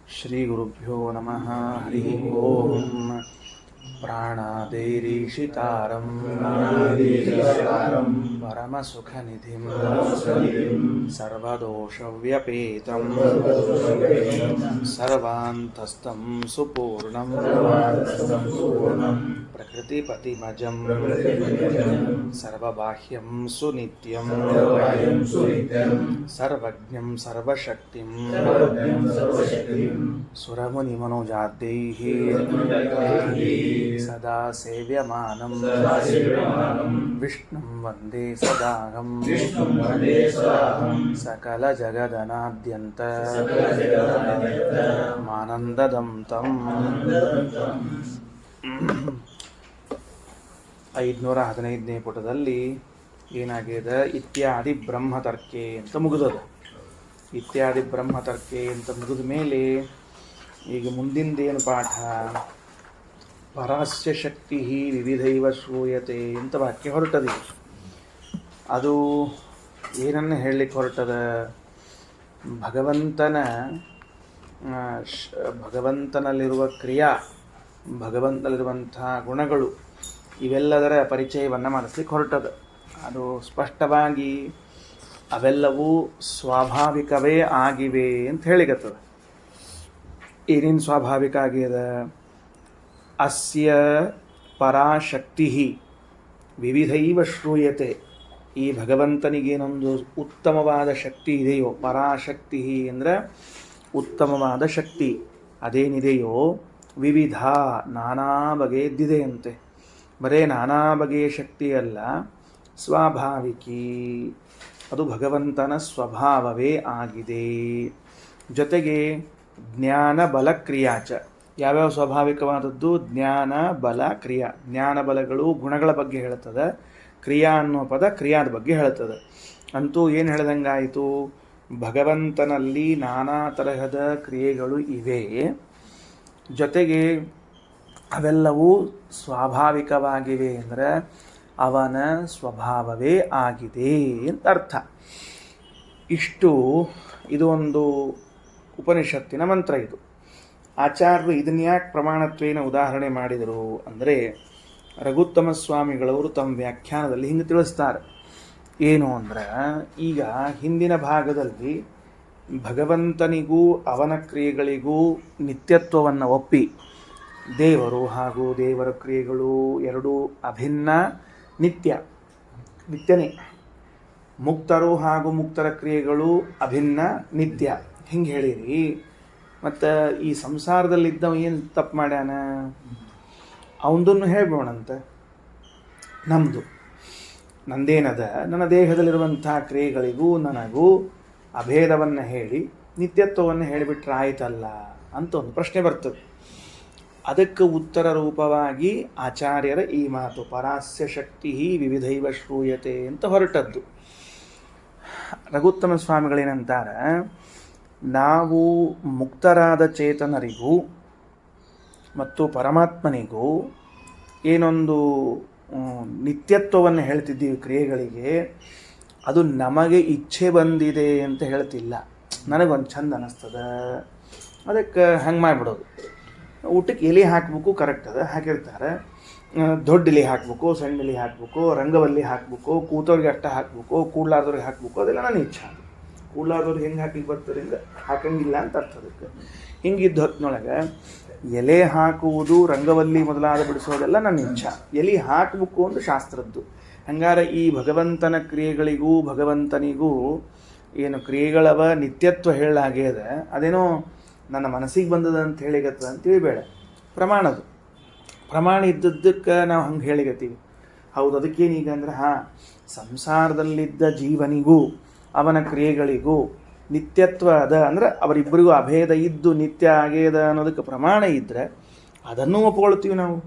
ಶ್ರೀಗುರುಭ್ಯೋ ನಮಃ. ಹರಿ ಓಂ. ಪ್ರಾಣಾದೇರೀಶಿತಾರಂ ಪರಮಸುಖನಿಧಿಂ ಸರ್ವದೋಷವ್ಯಪೇತಂ ಸರ್ವಾಂತಸ್ಥಂ ಸುಪೂರ್ಣಂ ಪ್ರಕೃತಿಪತಿಮಜಂ ಸರ್ವಬಾಹ್ಯಂ ಸುನಿತ್ಯಂ ಸರ್ವಜ್ಞಂ ಸರ್ವಶಕ್ತಿಂ ಸುರಮುನಿಮನೋಜಾದ್ಯೈಃ ಸದಾ ಸೇವ್ಯಮಾನಂ ವಿಷ್ಣುಂ ವಂದೇ ಸದಾಹಂ ಸಕಲ ಜಗದನಾದ್ಯಂತ ಮಾನಂದದಂ ತಂ. 515ನೇ ಪುಟದಲ್ಲಿ ಏನಾಗಿದೆ, ಇತ್ಯಾದಿ ಬ್ರಹ್ಮತರ್ಕೆ ಅಂತ ಮುಗಿದದ. ಇತ್ಯಾದಿ ಬ್ರಹ್ಮತರ್ಕೆ ಅಂತ ಮುಗಿದ ಮೇಲೆ ಈಗ ಮುಂದಿಂದೇನು ಪಾಠ, ಪರಸ್ಯ ಶಕ್ತಿ ವಿವಿಧೈವ ಶ್ರೂಯತೆ ಅಂತ ವಾಕ್ಯ ಹೊರಟದೆ. ಅದು ಏನನ್ನು ಹೇಳಲಿಕ್ಕೆ ಹೊರಟದ? ಭಗವಂತನಲ್ಲಿರುವ ಕ್ರಿಯಾ, ಭಗವಂತನಲ್ಲಿರುವಂಥ ಗುಣಗಳು, ಇವೆಲ್ಲದರ ಪರಿಚಯವನ್ನು ಮಾಡಿಸ್ಲಿಕ್ಕೆ ಹೊರಟದ. ಅದು ಸ್ಪಷ್ಟವಾಗಿ ಅವೆಲ್ಲವೂ ಸ್ವಾಭಾವಿಕವೇ ಆಗಿವೆ ಅಂತ ಹೇಳಿಕತ್ತದ. ಏನೇನು ಸ್ವಾಭಾವಿಕ ಆಗ್ಯದ? ಅಸ್ಯ ಪರಾಶಕ್ತಿ ವಿವಿಧೈವ ಶ್ರೂಯತೆ. ಈ ಭಗವಂತನಿಗೇನೊಂದು ಉತ್ತಮವಾದ ಶಕ್ತಿ ಇದೆಯೋ, ಪರಾಶಕ್ತಿ ಅಂದರೆ ಉತ್ತಮವಾದ ಶಕ್ತಿ ಅದೇನಿದೆಯೋ, ವಿವಿಧ ನಾನಾ ಬಗೆಯದ್ದಿದೆಯಂತೆ. ಬರೇ ನಾನಾ ಬಗೆಯ ಶಕ್ತಿಯಲ್ಲ, ಸ್ವಾಭಾವಿಕಿ, ಅದು ಭಗವಂತನ ಸ್ವಭಾವವೇ ಆಗಿದೆ. ಜೊತೆಗೆ ಜ್ಞಾನ ಬಲ ಕ್ರಿಯಾಚ. ಯಾವ್ಯಾವ ಸ್ವಾಭಾವಿಕವಾದದ್ದು? ಜ್ಞಾನ ಬಲ ಕ್ರಿಯಾ. ಜ್ಞಾನ ಬಲಗಳು ಗುಣಗಳ ಬಗ್ಗೆ ಹೇಳ್ತದೆ, ಕ್ರಿಯಾ ಅನ್ನೋ ಪದ ಕ್ರಿಯಾದ ಬಗ್ಗೆ ಹೇಳ್ತದೆ. ಅಂತೂ ಏನು ಹೇಳ್ದಂಗಾಯಿತು, ಭಗವಂತನಲ್ಲಿ ನಾನಾ ತರಹದ ಕ್ರಿಯೆಗಳು ಇವೆ. ಜೊತೆಗೆ ಅವೆಲ್ಲವೂ ಸ್ವಾಭಾವಿಕವಾಗಿವೆ ಅಂದರೆ ಅವನ ಸ್ವಭಾವವೇ ಆಗಿದೆ ಅಂತ ಅರ್ಥ. ಇದು ಒಂದು ಉಪನಿಷತ್ತಿನ ಮಂತ್ರ. ಇದು ಆಚಾರ್ಯರು ಇದನ್ಯಾಕೆ ಪ್ರಮಾಣತ್ವೇನ ಉದಾಹರಣೆ ಮಾಡಿದರು ಅಂದರೆ, ರಘುತ್ತಮ ಸ್ವಾಮಿಗಳವರು ತಮ್ಮ ವ್ಯಾಖ್ಯಾನದಲ್ಲಿ ಹಿಂಗೆ ತಿಳಿಸ್ತಾರೆ. ಏನು ಅಂದ್ರೆ, ಈಗ ಹಿಂದಿನ ಭಾಗದಲ್ಲಿ ಭಗವಂತನಿಗೂ ಅವನ ಕ್ರಿಯೆಗಳಿಗೂ ನಿತ್ಯತ್ವವನ್ನು ಒಪ್ಪಿ, ದೇವರು ಹಾಗೂ ದೇವರ ಕ್ರಿಯೆಗಳು ಎರಡೂ ಅಭಿನ್ನ, ನಿತ್ಯನೇ. ಮುಕ್ತರು ಹಾಗೂ ಮುಕ್ತರ ಕ್ರಿಯೆಗಳು ಅಭಿನ್ನ, ನಿತ್ಯ. ಹಿಂಗೆ ಹೇಳಿರಿ. ಮತ್ತು ಈ ಸಂಸಾರದಲ್ಲಿದ್ದವ ಏನು ತಪ್ಪು ಮಾಡ್ಯಾನ, ಅವನದನ್ನು ಹೇಳ್ಬೋಣಂತ. ನಂದೇನದ, ನನ್ನ ದೇಹದಲ್ಲಿರುವಂಥ ಕ್ರಿಯೆಗಳಿಗೂ ನನಗೂ ಅಭೇದವನ್ನು ಹೇಳಿ ನಿತ್ಯತ್ವವನ್ನು ಹೇಳಿಬಿಟ್ರೆ ಆಯ್ತಲ್ಲ ಅಂತ ಒಂದು ಪ್ರಶ್ನೆ ಬರ್ತದೆ. ಅದಕ್ಕೆ ಉತ್ತರ ರೂಪವಾಗಿ ಆಚಾರ್ಯರ ಈ ಮಾತು, ಪರಾಸ್ಯ ಶಕ್ತಿ ವಿವಿಧೈವ ಶ್ರೂಯತೆ ಅಂತ ಹೊರಟದ್ದು. ರಘುತ್ತಮ ಸ್ವಾಮಿಗಳೇನಂತಾರೆ, ನಾವು ಮುಕ್ತರಾದ ಚೇತನರಿಗೂ ಮತ್ತು ಪರಮಾತ್ಮನಿಗೂ ಏನೊಂದು ನಿತ್ಯತ್ವವನ್ನು ಹೇಳ್ತಿದ್ದೀವಿ ಕ್ರಿಯೆಗಳಿಗೆ, ಅದು ನಮಗೆ ಇಚ್ಛೆ ಬಂದಿದೆ ಅಂತ ಹೇಳ್ತಿಲ್ಲ. ನನಗೊಂದು ಚಂದ ಅನ್ನಿಸ್ತದೆ, ಅದಕ್ಕೆ ಹಂಗೆ ಮಾಡಿಬಿಡೋದು. ಊಟಕ್ಕೆ ಎಲೆ ಹಾಕಬೇಕು, ಕರೆಕ್ಟ್ ಅದ, ಹಾಕಿರ್ತಾರೆ. ದೊಡ್ಡ ಎಲೆ ಹಾಕಬೇಕು, ಸಣ್ಣ ಎಲೆ ಹಾಕಬೇಕು, ರಂಗವಲ್ಲಿ ಹಾಕಬೇಕು, ಕೂತವ್ರಿಗೆ ಅಷ್ಟ ಹಾಕಬೇಕು, ಕೂಡ್ಲಾರ್ದವ್ರಿಗೆ ಹಾಕಬೇಕು, ಅದೆಲ್ಲ ನನ್ನ ಇಚ್ಛೆ. ಕೂಡ್ಲಾರ್ದವ್ರಿಗೆ ಹೆಂಗೆ ಹಾಕಲಿಕ್ಕೆ ಬರ್ತದೆ, ಹಿಂಗೆ ಹಾಕಂಗಿಲ್ಲ ಅಂತ ಅರ್ಥ. ಅದಕ್ಕೆ ಹಿಂಗಿದ್ದ ಹೊತ್ತಿನೊಳಗೆ ಎಲೆ ಹಾಕುವುದು, ರಂಗವಲ್ಲಿ ಮೊದಲಾದ ಬಿಡಿಸೋದೆಲ್ಲ ನನ್ನ ಇಚ್ಛೆ. ಎಲೆ ಹಾಕಬೇಕು ಒಂದು ಶಾಸ್ತ್ರದ್ದು. ಹಂಗಾರೆ ಈ ಭಗವಂತನ ಕ್ರಿಯೆಗಳಿಗೂ ಭಗವಂತನಿಗೂ ಏನು ಕ್ರಿಯೆಗಳವ ನಿತ್ಯತ್ವ ಹೇಳಾಗ್ಯದ, ಅದೇನೋ ನನ್ನ ಮನಸ್ಸಿಗೆ ಬಂದದ ಅಂತ ಹೇಳಿಗತ್ತದ ಅಂತ ತಿಳಿಬೇಡ. ಪ್ರಮಾಣ ಇದ್ದದ್ದಕ್ಕೆ ನಾವು ಹಂಗೆ ಹೇಳಿಗತ್ತೀವಿ. ಹೌದು, ಅದಕ್ಕೇನೀಗ ಅಂದ್ರೆ, ಸಂಸಾರದಲ್ಲಿದ್ದ ಜೀವನಿಗೂ ಅವನ ಕ್ರಿಯೆಗಳಿಗೂ ನಿತ್ಯತ್ವ ಅದ ಅಂದ್ರೆ ಅವರಿಬ್ಬರಿಗೂ ಅಭೇದ ಇದ್ದು ನಿತ್ಯ ಆಗ್ಯದ ಅನ್ನೋದಕ್ಕೆ ಪ್ರಮಾಣ ಇದ್ದರೆ ಅದನ್ನೂ ಒಪ್ಕೊಳ್ತೀವಿ.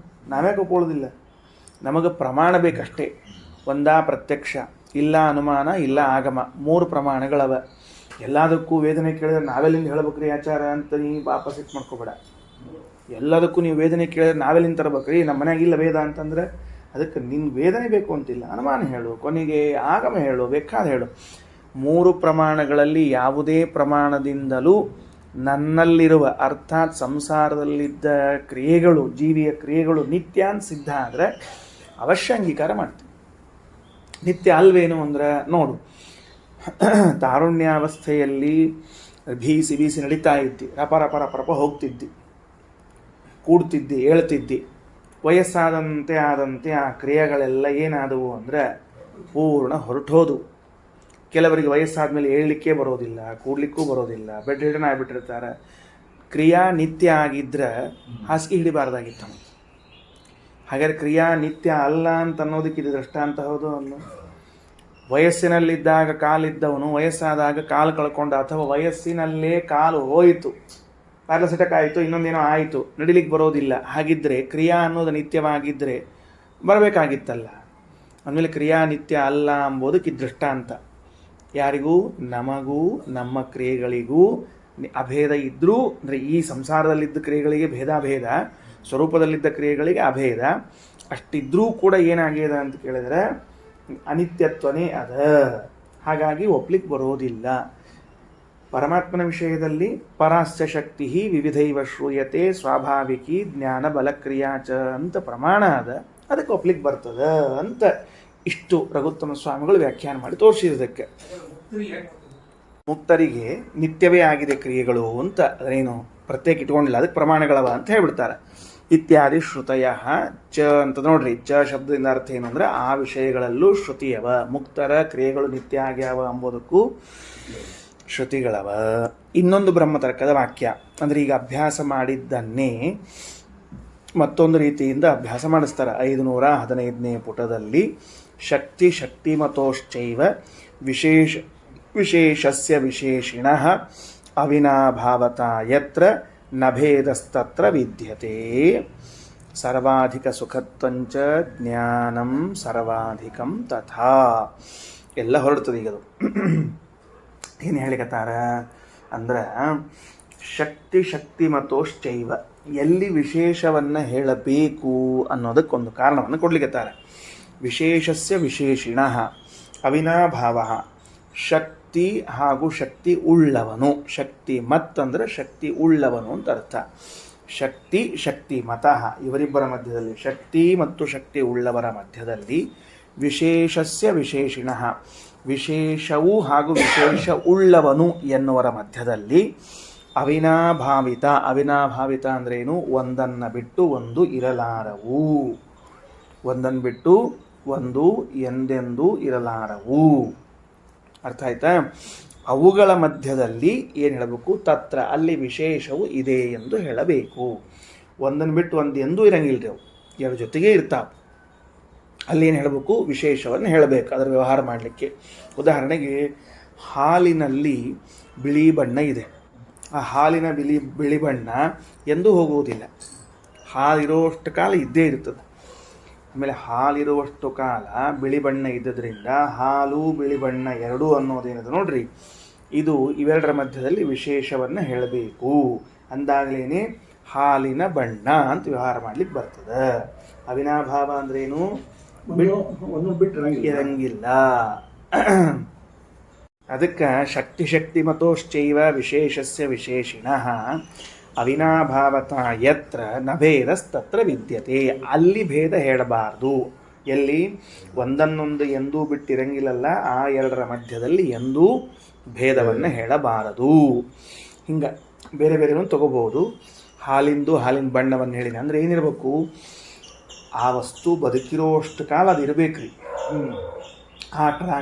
ನಾವ್ಯಾಕೆ ಒಪ್ಕೊಳ್ಳೋದಿಲ್ಲ? ನಮಗೆ ಪ್ರಮಾಣ ಬೇಕಷ್ಟೇ. ಒಂದಾ ಪ್ರತ್ಯಕ್ಷ, ಇಲ್ಲ ಅನುಮಾನ, ಇಲ್ಲ ಆಗಮ, 3 ಪ್ರಮಾಣಗಳವ. ಎಲ್ಲದಕ್ಕೂ ವೇದನೆ ಕೇಳಿದ್ರೆ ನಾವೆಲ್ಲಿಂದ ಹೇಳ್ಬೇಕ್ರಿ ಆಚಾರ ಅಂತ ನೀವು ವಾಪಸ್ ಇಟ್ಟು ಮಾಡ್ಕೋಬೇಡ. ಎಲ್ಲದಕ್ಕೂ ನೀವು ವೇದನೆ ಕೇಳಿದ್ರೆ ನಾವೆಲ್ಲಿಂದ ತರಬೇಕ್ರಿ, ನಮ್ಮ ಮನೆಯಾಗ ಇಲ್ಲ ವೇದ ಅಂತಂದರೆ ಅದಕ್ಕೆ ನಿನ್ನ ವೇದನೆ ಬೇಕು ಅಂತಿಲ್ಲ. ಅನುಮಾನ ಹೇಳು, ಕೊನೆಗೆ ಆಗಮ ಹೇಳು, ಬೇಕಾದ ಹೇಳು. 3 ಪ್ರಮಾಣಗಳಲ್ಲಿ ಯಾವುದೇ ಪ್ರಮಾಣದಿಂದಲೂ ನನ್ನಲ್ಲಿರುವ ಅರ್ಥಾತ್ ಸಂಸಾರದಲ್ಲಿದ್ದ ಕ್ರಿಯೆಗಳು, ಜೀವಿಯ ಕ್ರಿಯೆಗಳು ನಿತ್ಯ ಅಂತ ಸಿದ್ಧ ಆದರೆ ಅವಶ್ಯ ಅಂಗೀಕಾರ ಮಾಡ್ತೀನಿ. ನಿತ್ಯ ಅಲ್ವೇನು ಅಂದ್ರೆ ನೋಡು, ತಾರುಣ್ಯಾವಸ್ಥೆಯಲ್ಲಿ ಬೀಸಿ ನಡೀತಾ ಇದ್ದಿ, ರಪ ಹೋಗ್ತಿದ್ದಿ, ಕೂಡ್ತಿದ್ದಿ, ಹೇಳ್ತಿದ್ದಿ. ವಯಸ್ಸಾದಂತೆ ಆದಂತೆ ಆ ಕ್ರಿಯೆಗಳೆಲ್ಲ ಏನಾದವು ಅಂದರೆ ಪೂರ್ಣ ಹೊರಟೋದು. ಕೆಲವರಿಗೆ ವಯಸ್ಸಾದ ಮೇಲೆ ಏಳಲಿಕ್ಕೆ ಬರೋದಿಲ್ಲ, ಕೂಡ್ಲಿಕ್ಕೂ ಬರೋದಿಲ್ಲ, ಬೆಡ್ ರಿಟರ್ನ್ ಆಗಿಬಿಟ್ಟಿರ್ತಾರೆ. ಕ್ರಿಯಾ ನಿತ್ಯ ಆಗಿದ್ರೆ ಹಾಸಿಗೆ ಹಿಡಿಬಾರ್ದಾಗಿತ್ತು. ಹಾಗಾದ್ರೆ ಕ್ರಿಯಾ ನಿತ್ಯ ಅಲ್ಲ ಅಂತ ಅನ್ನೋದಕ್ಕೆ ಇದು ದೃಷ್ಟಾಂತ ಹೌದು ಅನ್ನು. ವಯಸ್ಸಿನಲ್ಲಿದ್ದಾಗ ಕಾಲಿದ್ದವನು ವಯಸ್ಸಾದಾಗ ಕಾಲು ಕಳ್ಕೊಂಡ, ಅಥವಾ ವಯಸ್ಸಿನಲ್ಲೇ ಕಾಲು ಹೋಯಿತು, ಪ್ಯಾರಸಿಟಕ್ ಆಯಿತು, ಇನ್ನೊಂದೇನೋ ಆಯಿತು, ನಡಿಲಿಕ್ಕೆ ಬರೋದಿಲ್ಲ. ಹಾಗಿದ್ದರೆ ಕ್ರಿಯಾ ಅನ್ನೋದು ನಿತ್ಯವಾಗಿದ್ದರೆ ಬರಬೇಕಾಗಿತ್ತಲ್ಲ. ಅಂದಮೇಲೆ ಕ್ರಿಯಾ ನಿತ್ಯ ಅಲ್ಲ ಎಂಬುದಕ್ಕೆ ದೃಷ್ಟಾಂತ. ಯಾರಿಗೂ ನಮಗೂ ನಮ್ಮ ಕ್ರಿಯೆಗಳಿಗೂ ಅಭೇದ ಇದ್ದರೂ, ಅಂದರೆ ಈ ಸಂಸಾರದಲ್ಲಿದ್ದ ಕ್ರಿಯೆಗಳಿಗೆ ಭೇದ, ಸ್ವರೂಪದಲ್ಲಿದ್ದ ಕ್ರಿಯೆಗಳಿಗೆ ಅಭೇದ ಅಷ್ಟಿದ್ರೂ ಕೂಡ ಏನಾಗಿದೆ ಅಂತ ಕೇಳಿದರೆ ಅನಿತ್ಯತ್ವನೇ ಅದ. ಹಾಗಾಗಿ ಒಪ್ಲಿಕ್ಕೆ ಬರೋದಿಲ್ಲ. ಪರಮಾತ್ಮನ ವಿಷಯದಲ್ಲಿ ಪರಾಸ್ಯ ಶಕ್ತಿ ವಿವಿಧೈವ ಶ್ರೂಯತೆ ಸ್ವಾಭಾವಿಕಿ ಜ್ಞಾನ ಬಲಕ್ರಿಯಾಚ ಅಂತ ಪ್ರಮಾಣ ಅದ, ಅದಕ್ಕೆ ಒಪ್ಲಿಕ್ಕೆ ಬರ್ತದೆ ಅಂತ ಇಷ್ಟು ರಘುತ್ತಮ ಸ್ವಾಮಿಗಳು ವ್ಯಾಖ್ಯಾನ ಮಾಡಿ ತೋರಿಸಿದ್ದಕ್ಕೆ. ಮುಕ್ತರಿಗೆ ನಿತ್ಯವೇ ಆಗಿದೆ ಕ್ರಿಯೆಗಳು ಅಂತ ಅದರೇನು ಪ್ರತ್ಯೇಕ ಇಟ್ಕೊಂಡಿಲ್ಲ, ಅದಕ್ಕೆ ಪ್ರಮಾಣಗಳವ ಅಂತ ಹೇಳ್ಬಿಡ್ತಾರೆ. ಇತ್ಯಾದಿ ಶ್ರುತಯ ಚ ಅಂತ ನೋಡ್ರಿ, ಚ ಶಬ್ದದಿಂದ ಅರ್ಥ ಏನು ಅಂದರೆ ಆ ವಿಷಯಗಳಲ್ಲೂ ಶ್ರುತಿಯವ. ಮುಕ್ತರ ಕ್ರಿಯೆಗಳು ನಿತ್ಯ ಆಗ್ಯಾವ ಎಂಬುದಕ್ಕೂ ಶ್ರುತಿಗಳವ. ಇನ್ನೊಂದು ಬ್ರಹ್ಮತರ್ಕದ ವಾಕ್ಯ ಅಂದರೆ, ಈಗ ಅಭ್ಯಾಸ ಮಾಡಿದ್ದನ್ನೇ ಮತ್ತೊಂದು ರೀತಿಯಿಂದ ಅಭ್ಯಾಸ ಮಾಡಿಸ್ತಾರೆ. 515ನೇ ಪುಟದಲ್ಲಿ ಶಕ್ತಿಮತೋಶ್ಚೈವ ವಿಶೇಷಸ್ಯ ವಿಶೇಷಿಣಃ ಅವಿನಾಭಾವತ ಯತ್ರ ನಭೇದಸ್ತತ್ರ ವಿದ್ಯತೆ ಸರ್ವಾಧಿಕ ಸುಖತ್ವಂಚ ಜ್ಞಾನಂ ಸರ್ವಾಧಿಕಂ ತಥಾ. ಎಲ್ಲ ಹೊರಡ್ತದೆ ಈಗದು. ಏನು ಹೇಳಿಕತ್ತಾರ ಅಂದ್ರೆ, ಶಕ್ತಿಮತೋಶ್ಚೈವ, ಎಲ್ಲಿ ವಿಶೇಷವನ್ನು ಹೇಳಬೇಕು ಅನ್ನೋದಕ್ಕೊಂದು ಕಾರಣವನ್ನು ಕೊಡ್ಲಿಕ್ಕತ್ತಾರೆ. ವಿಶೇಷಸ್ಯ ವಿಶೇಷಿಣಃ ಅವಿನಾಭಾವ, ಶಕ್ತಿ ಹಾಗೂ ಶಕ್ತಿ ಉಳ್ಳವನು. ಶಕ್ತಿ ಮತ್ತಂದ್ರೆ ಶಕ್ತಿ ಉಳ್ಳವನು ಅಂತ ಅರ್ಥ. ಶಕ್ತಿ ಮತಃ, ಇವರಿಬ್ಬರ ಮಧ್ಯದಲ್ಲಿ, ಶಕ್ತಿ ಮತ್ತು ಶಕ್ತಿ ಉಳ್ಳವರ ಮಧ್ಯದಲ್ಲಿ, ವಿಶೇಷಸ್ಯ ವಿಶೇಷಿಣಃ, ವಿಶೇಷವೂ ಹಾಗೂ ವಿಶೇಷ ಉಳ್ಳವನು ಎನ್ನುವರ ಮಧ್ಯದಲ್ಲಿ, ಅವಿನಾಭಾವಿತ ಅಂದ್ರೇನು? ಒಂದನ್ನು ಬಿಟ್ಟು ಒಂದು ಇರಲಾರವು. ಒಂದನ್ನು ಬಿಟ್ಟು ಒಂದು ಎಂದೆಂದೂ ಇರಲಾರವು. ಅರ್ಥ ಆಯ್ತಾ? ಅವುಗಳ ಮಧ್ಯದಲ್ಲಿ ಏನು ಹೇಳಬೇಕು? ತತ್ರ, ಅಲ್ಲಿ ವಿಶೇಷವು ಇದೆ ಎಂದು ಹೇಳಬೇಕು. ಒಂದನ್ನು ಬಿಟ್ಟು ಒಂದು ಎಂದೂ ಇರಂಗಿಲ್ಲರಿ, ಅವು ಎರಡು ಜೊತೆಗೆ ಇರ್ತಾವೆ. ಅಲ್ಲಿ ಏನು ಹೇಳಬೇಕು? ವಿಶೇಷವನ್ನು ಹೇಳಬೇಕು ಅದರ ವ್ಯವಹಾರ ಮಾಡಲಿಕ್ಕೆ. ಉದಾಹರಣೆಗೆ, ಹಾಲಿನಲ್ಲಿ ಬಿಳಿ ಬಣ್ಣ ಇದೆ. ಆ ಹಾಲಿನ ಬಿಳಿ ಬಣ್ಣ ಎಂದೂ ಹೋಗುವುದಿಲ್ಲ. ಹಾಲಿರೋಷ್ಟು ಕಾಲ ಇದ್ದೇ ಇರ್ತದೆ. ಆಮೇಲೆ ಹಾಲಿರುವಷ್ಟು ಕಾಲ ಬಿಳಿ ಬಣ್ಣ ಇದ್ದದ್ರಿಂದ ಹಾಲು ಬಿಳಿ ಬಣ್ಣ ಎರಡೂ ಅನ್ನೋದೇನದು ನೋಡ್ರಿ, ಇದು ಇವೆರಡರ ಮಧ್ಯದಲ್ಲಿ ವಿಶೇಷವನ್ನು ಹೇಳಬೇಕು. ಅಂದಾಗಲೇ ಹಾಲಿನ ಬಣ್ಣ ಅಂತ ವ್ಯವಹಾರ ಮಾಡ್ಲಿಕ್ಕೆ ಬರ್ತದೆ. ಅವಿನಾಭಾವ ಅಂದ್ರೇನು? ಇರಂಗಿಲ್ಲ. ಅದಕ್ಕೆ ಶಕ್ತಿಮತೋಶ್ಚೈವ ವಿಶೇಷಸ್ಯ ವಿಶೇಷಿಣಃ ಅವಿನಾಭಾವತ ಯತ್ರ ನಭೇದಸ್ತತ್ರ ವಿದ್ಯತೆ. ಅಲ್ಲಿ ಭೇದ ಹೇಳಬಾರ್ದು. ಎಲ್ಲಿ? ಒಂದನ್ನೊಂದು ಎಂದೂ ಬಿಟ್ಟಿರಂಗಿಲ್ಲಲ್ಲ, ಆ ಎರಡರ ಮಧ್ಯದಲ್ಲಿ ಎಂದೂ ಭೇದವನ್ನು ಹೇಳಬಾರದು. ಹಿಂಗೆ ಬೇರೆ ಬೇರೆನೂ ತಗೋಬಹುದು. ಹಾಲಿನ ಬಣ್ಣವನ್ನು ಹೇಳಿದೆ ಅಂದರೆ ಏನಿರಬೇಕು? ಆ ವಸ್ತು ಬದುಕಿರೋಷ್ಟು ಕಾಲ ಅದು ಇರಬೇಕ್ರಿ.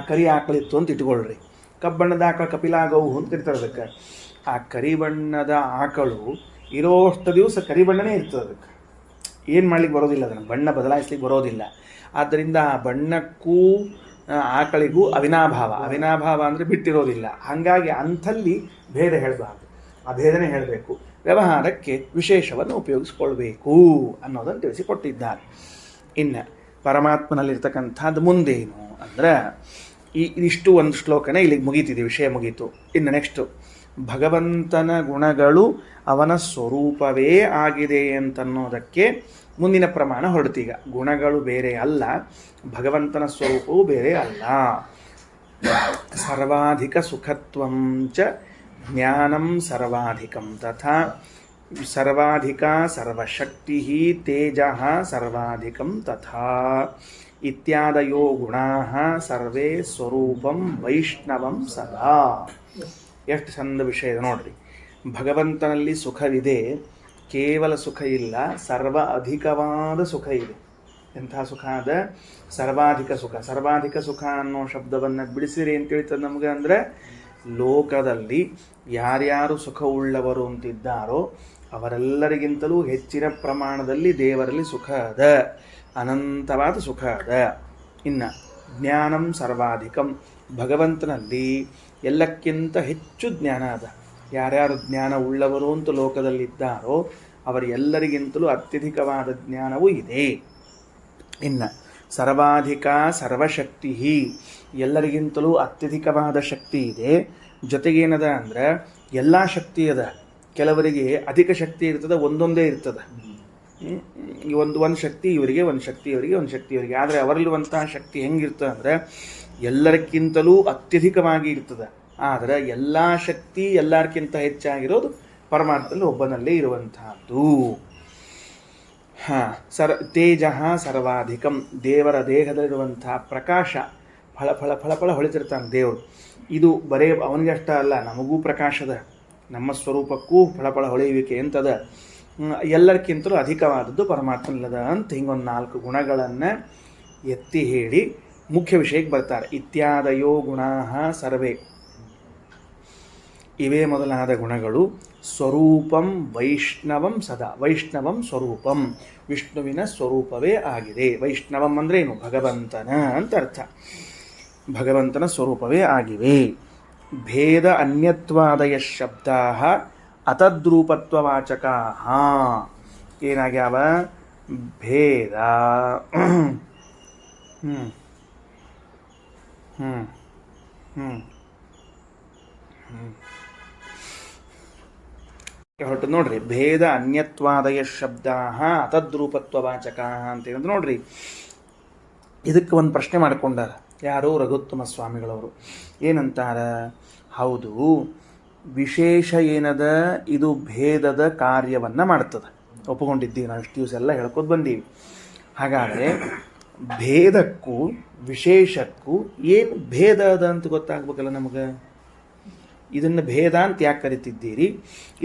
ಕರಿ ಆಕಳಿತ್ತು ಅಂತ ಇಟ್ಕೊಳ್ರಿ. ಕಬ್ಬಣ್ಣದ ಆಕಳ ಕಪಿಲಾಗವು ಅಂತ ಕರಿತಾರೆ ಅದಕ್ಕೆ. ಆ ಕರಿಬಣ್ಣದ ಆಕಳು ಇರೋಷ್ಟು ದಿವಸ ಕರಿಬಣ್ಣನೇ ಇರ್ತದೆ. ಅದಕ್ಕೆ ಏನು ಮಾಡ್ಲಿಕ್ಕೆ ಬರೋದಿಲ್ಲ, ಅದನ್ನು ಬಣ್ಣ ಬದಲಾಯಿಸ್ಲಿಕ್ಕೆ ಬರೋದಿಲ್ಲ. ಆದ್ದರಿಂದ ಆ ಬಣ್ಣಕ್ಕೂ ಆಕಳಿಗೂ ಅವಿನಾಭಾವ ಅಂದರೆ ಬಿಟ್ಟಿರೋದಿಲ್ಲ. ಹಾಗಾಗಿ ಅಂಥಲ್ಲಿ ಭೇದ ಹೇಳಬಾರ್ದು, ಆ ಭೇದನೆ ಹೇಳಬೇಕು. ವ್ಯವಹಾರಕ್ಕೆ ವಿಶೇಷವನ್ನು ಉಪಯೋಗಿಸ್ಕೊಳ್ಬೇಕು ಅನ್ನೋದನ್ನು ತಿಳಿಸಿಕೊಟ್ಟಿದ್ದಾರೆ. ಇನ್ನು ಪರಮಾತ್ಮನಲ್ಲಿರ್ತಕ್ಕಂಥದ್ದು ಮುಂದೇನು ಅಂದರೆ, ಇದಿಷ್ಟು ಒಂದು ಶ್ಲೋಕನೇ ಇಲ್ಲಿಗೆ ಮುಗೀತಿದೆ, ವಿಷಯ ಮುಗೀತು. ಇನ್ನು ನೆಕ್ಸ್ಟು, ಭಗವಂತನ ಗುಣಗಳು ಅವನ ಸ್ವರೂಪವೇ ಆಗಿದೆ ಅಂತನ್ನೋದಕ್ಕೆ ಮುಂದಿನ ಪ್ರಮಾಣ ಹೊರಡ್ತೀಗ. ಗುಣಗಳು ಬೇರೆ ಅಲ್ಲ, ಭಗವಂತನ ಸ್ವರೂಪವೂ ಬೇರೆ ಅಲ್ಲ. ಸರ್ವಾಧಿಕ ಸುಖತ್ವಂಚ ಜ್ಞಾನಂ ಸರ್ವಾಧಿಕಂ ತಥಾ ಸರ್ವಾಧಿಕಾ ಸರ್ವಶಕ್ತಿ ತೇಜಃ ಸರ್ವಾಧಿಕಂ ತಥಾ ಇತ್ಯಾದಯೋ ಗುಣಾಃ ಸರ್ವೇ ಸ್ವರೂಪಂ ವೈಷ್ಣವಂ ಸದಾ. ಎಷ್ಟು ಚಂದ ವಿಷಯ ಇದೆ ನೋಡ್ರಿ. ಭಗವಂತನಲ್ಲಿ ಸುಖವಿದೆ, ಕೇವಲ ಸುಖ ಇಲ್ಲ, ಸರ್ವ ಅಧಿಕವಾದ ಸುಖ ಇದೆ. ಎಂಥ ಸುಖ ಅದ? ಸರ್ವಾಧಿಕ ಸುಖ. ಸರ್ವಾಧಿಕ ಸುಖ ಅನ್ನೋ ಶಬ್ದವನ್ನು ಬಿಡಿಸಿರಿ ಅಂತ ಹೇಳ್ತದೆ ನಮಗೆ. ಅಂದರೆ ಲೋಕದಲ್ಲಿ ಯಾರ್ಯಾರು ಸುಖವುಳ್ಳವರು ಅಂತಿದ್ದಾರೋ ಅವರೆಲ್ಲರಿಗಿಂತಲೂ ಹೆಚ್ಚಿನ ಪ್ರಮಾಣದಲ್ಲಿ ದೇವರಲ್ಲಿ ಸುಖ ಅದ, ಅನಂತವಾದ ಸುಖ ಅದ. ಇನ್ನು ಜ್ಞಾನಂ ಸರ್ವಾಧಿಕಂ, ಭಗವಂತನಲ್ಲಿ ಎಲ್ಲಕ್ಕಿಂತ ಹೆಚ್ಚು ಜ್ಞಾನ ಅದ. ಯಾರ್ಯಾರು ಜ್ಞಾನ ಉಳ್ಳವರು ಅಂತ ಲೋಕದಲ್ಲಿದ್ದಾರೋ ಅವರೆಲ್ಲರಿಗಿಂತಲೂ ಅತ್ಯಧಿಕವಾದ ಜ್ಞಾನವೂ ಇದೆ. ಇನ್ನು ಸರ್ವಾಧಿಕ ಸರ್ವಶಕ್ತಿ, ಎಲ್ಲರಿಗಿಂತಲೂ ಅತ್ಯಧಿಕವಾದ ಶಕ್ತಿ ಇದೆ. ಜೊತೆಗೇನದ ಅಂದರೆ ಎಲ್ಲ ಶಕ್ತಿ ಅದ. ಕೆಲವರಿಗೆ ಅಧಿಕ ಶಕ್ತಿ ಇರ್ತದೆ, ಒಂದೊಂದೇ ಇರ್ತದೆ. ಒಂದು ಶಕ್ತಿ ಇವರಿಗೆ, ಒಂದು ಶಕ್ತಿ ಇವರಿಗೆ, ಒಂದು ಶಕ್ತಿ ಇವರಿಗೆ. ಆದರೆ ಅವರಲ್ಲಿರುವಂತಹ ಶಕ್ತಿ ಹೆಂಗಿರ್ತದೆ ಅಂದರೆ ಎಲ್ಲರಿಗಿಂತಲೂ ಅತ್ಯಧಿಕವಾಗಿ ಇರ್ತದೆ. ಆದರೆ ಎಲ್ಲ ಶಕ್ತಿ ಎಲ್ಲರಿಗಿಂತ ಹೆಚ್ಚಾಗಿರೋದು ಪರಮಾರ್ಥದಲ್ಲಿ ಒಬ್ಬನಲ್ಲೇ ಇರುವಂತಹದ್ದು. ತೇಜಃ ಸರ್ವಾಧಿಕಂ, ದೇವರ ದೇಹದಲ್ಲಿರುವಂತಹ ಪ್ರಕಾಶ ಫಳ ಫಳ ಫಳ ಫಳ ಹೊಳಿತಿರ್ತಾನೆ ದೇವರು. ಇದು ಬರೇ ಅವನಿಗೆ ಅಷ್ಟ ಅಲ್ಲ, ನಮಗೂ ಪ್ರಕಾಶದ, ನಮ್ಮ ಸ್ವರೂಪಕ್ಕೂ ಫಳಫಳ ಹೊಳೆಯುವಿಕೆ ಅಂತದ. ಎಲ್ಲರಿಗಿಂತಲೂ ಅಧಿಕವಾದದ್ದು ಪರಮಾತ್ಮನಲ್ಲದ ಅಂತ ಹಿಂಗೊಂದು 4 ಗುಣಗಳನ್ನು ಎತ್ತಿ ಹೇಳಿ ಮುಖ್ಯ ವಿಷಯಕ್ಕೆ ಬರ್ತಾರೆ. ಇತ್ಯಾದಯೋ ಗುಣಾಃ ಸರ್ವೇ, ಇವೇ ಮೊದಲಾದ ಗುಣಗಳು ಸ್ವರೂಪಂ ವೈಷ್ಣವಂ ಸದಾ. ವೈಷ್ಣವಂ ಸ್ವರೂಪಂ, ವಿಷ್ಣುವಿನ ಸ್ವರೂಪವೇ ಆಗಿದೆ. ವೈಷ್ಣವಂ ಅಂದ್ರೆ ಏನು? ಭಗವಂತನ ಅಂತ ಅರ್ಥ. ಭಗವಂತನ ಸ್ವರೂಪವೇ ಆಗಿವೆ. ಭೇದ ಅನ್ಯತ್ವಾದಯ ಶಬ್ದಾಃ ಅತದ್ರೂಪತ್ವವಾಚಕಾಃ. ಏನಾಗ್ಯಾವ? ಭೇದ ಹೊರಟು ನೋಡ್ರಿ. ಭೇದ ಅನ್ಯತ್ವಾದಯ ಶಬ್ದಾಃ ಅತದ್ರೂಪತ್ವವಾಚಕಾಃ ಅಂತ ಹೇಳಿದ್ರೆ ನೋಡ್ರಿ, ಇದಕ್ಕೆ ಒಂದು ಪ್ರಶ್ನೆ ಮಾಡಿಕೊಂಡಾರ ಯಾರು? ರಘುತ್ತಮ ಸ್ವಾಮಿಗಳವರು. ಏನಂತಾರ? ಹೌದು, ವಿಶೇಷ ಏನದ? ಇದು ಭೇದದ ಕಾರ್ಯವನ್ನು ಮಾಡ್ತದೆ. ಒಪ್ಪಿಕೊಂಡಿದ್ದೀವಿ ನಾವು, ಇಷ್ಟು ದಿವಸ ಎಲ್ಲ ಹೇಳ್ಕೊತ ಬಂದೀವಿ. ಹಾಗಾದರೆ ಭೇದಕ್ಕೂ ವಿಶೇಷಕ್ಕೂ ಏನು ಭೇದ ಅದ ಅಂತ ಗೊತ್ತಾಗ್ಬೇಕಲ್ಲ ನಮಗೆ. ಇದನ್ನು ಭೇದ ಅಂತ ಯಾಕೆ ಕರಿತಿದ್ದೀರಿ,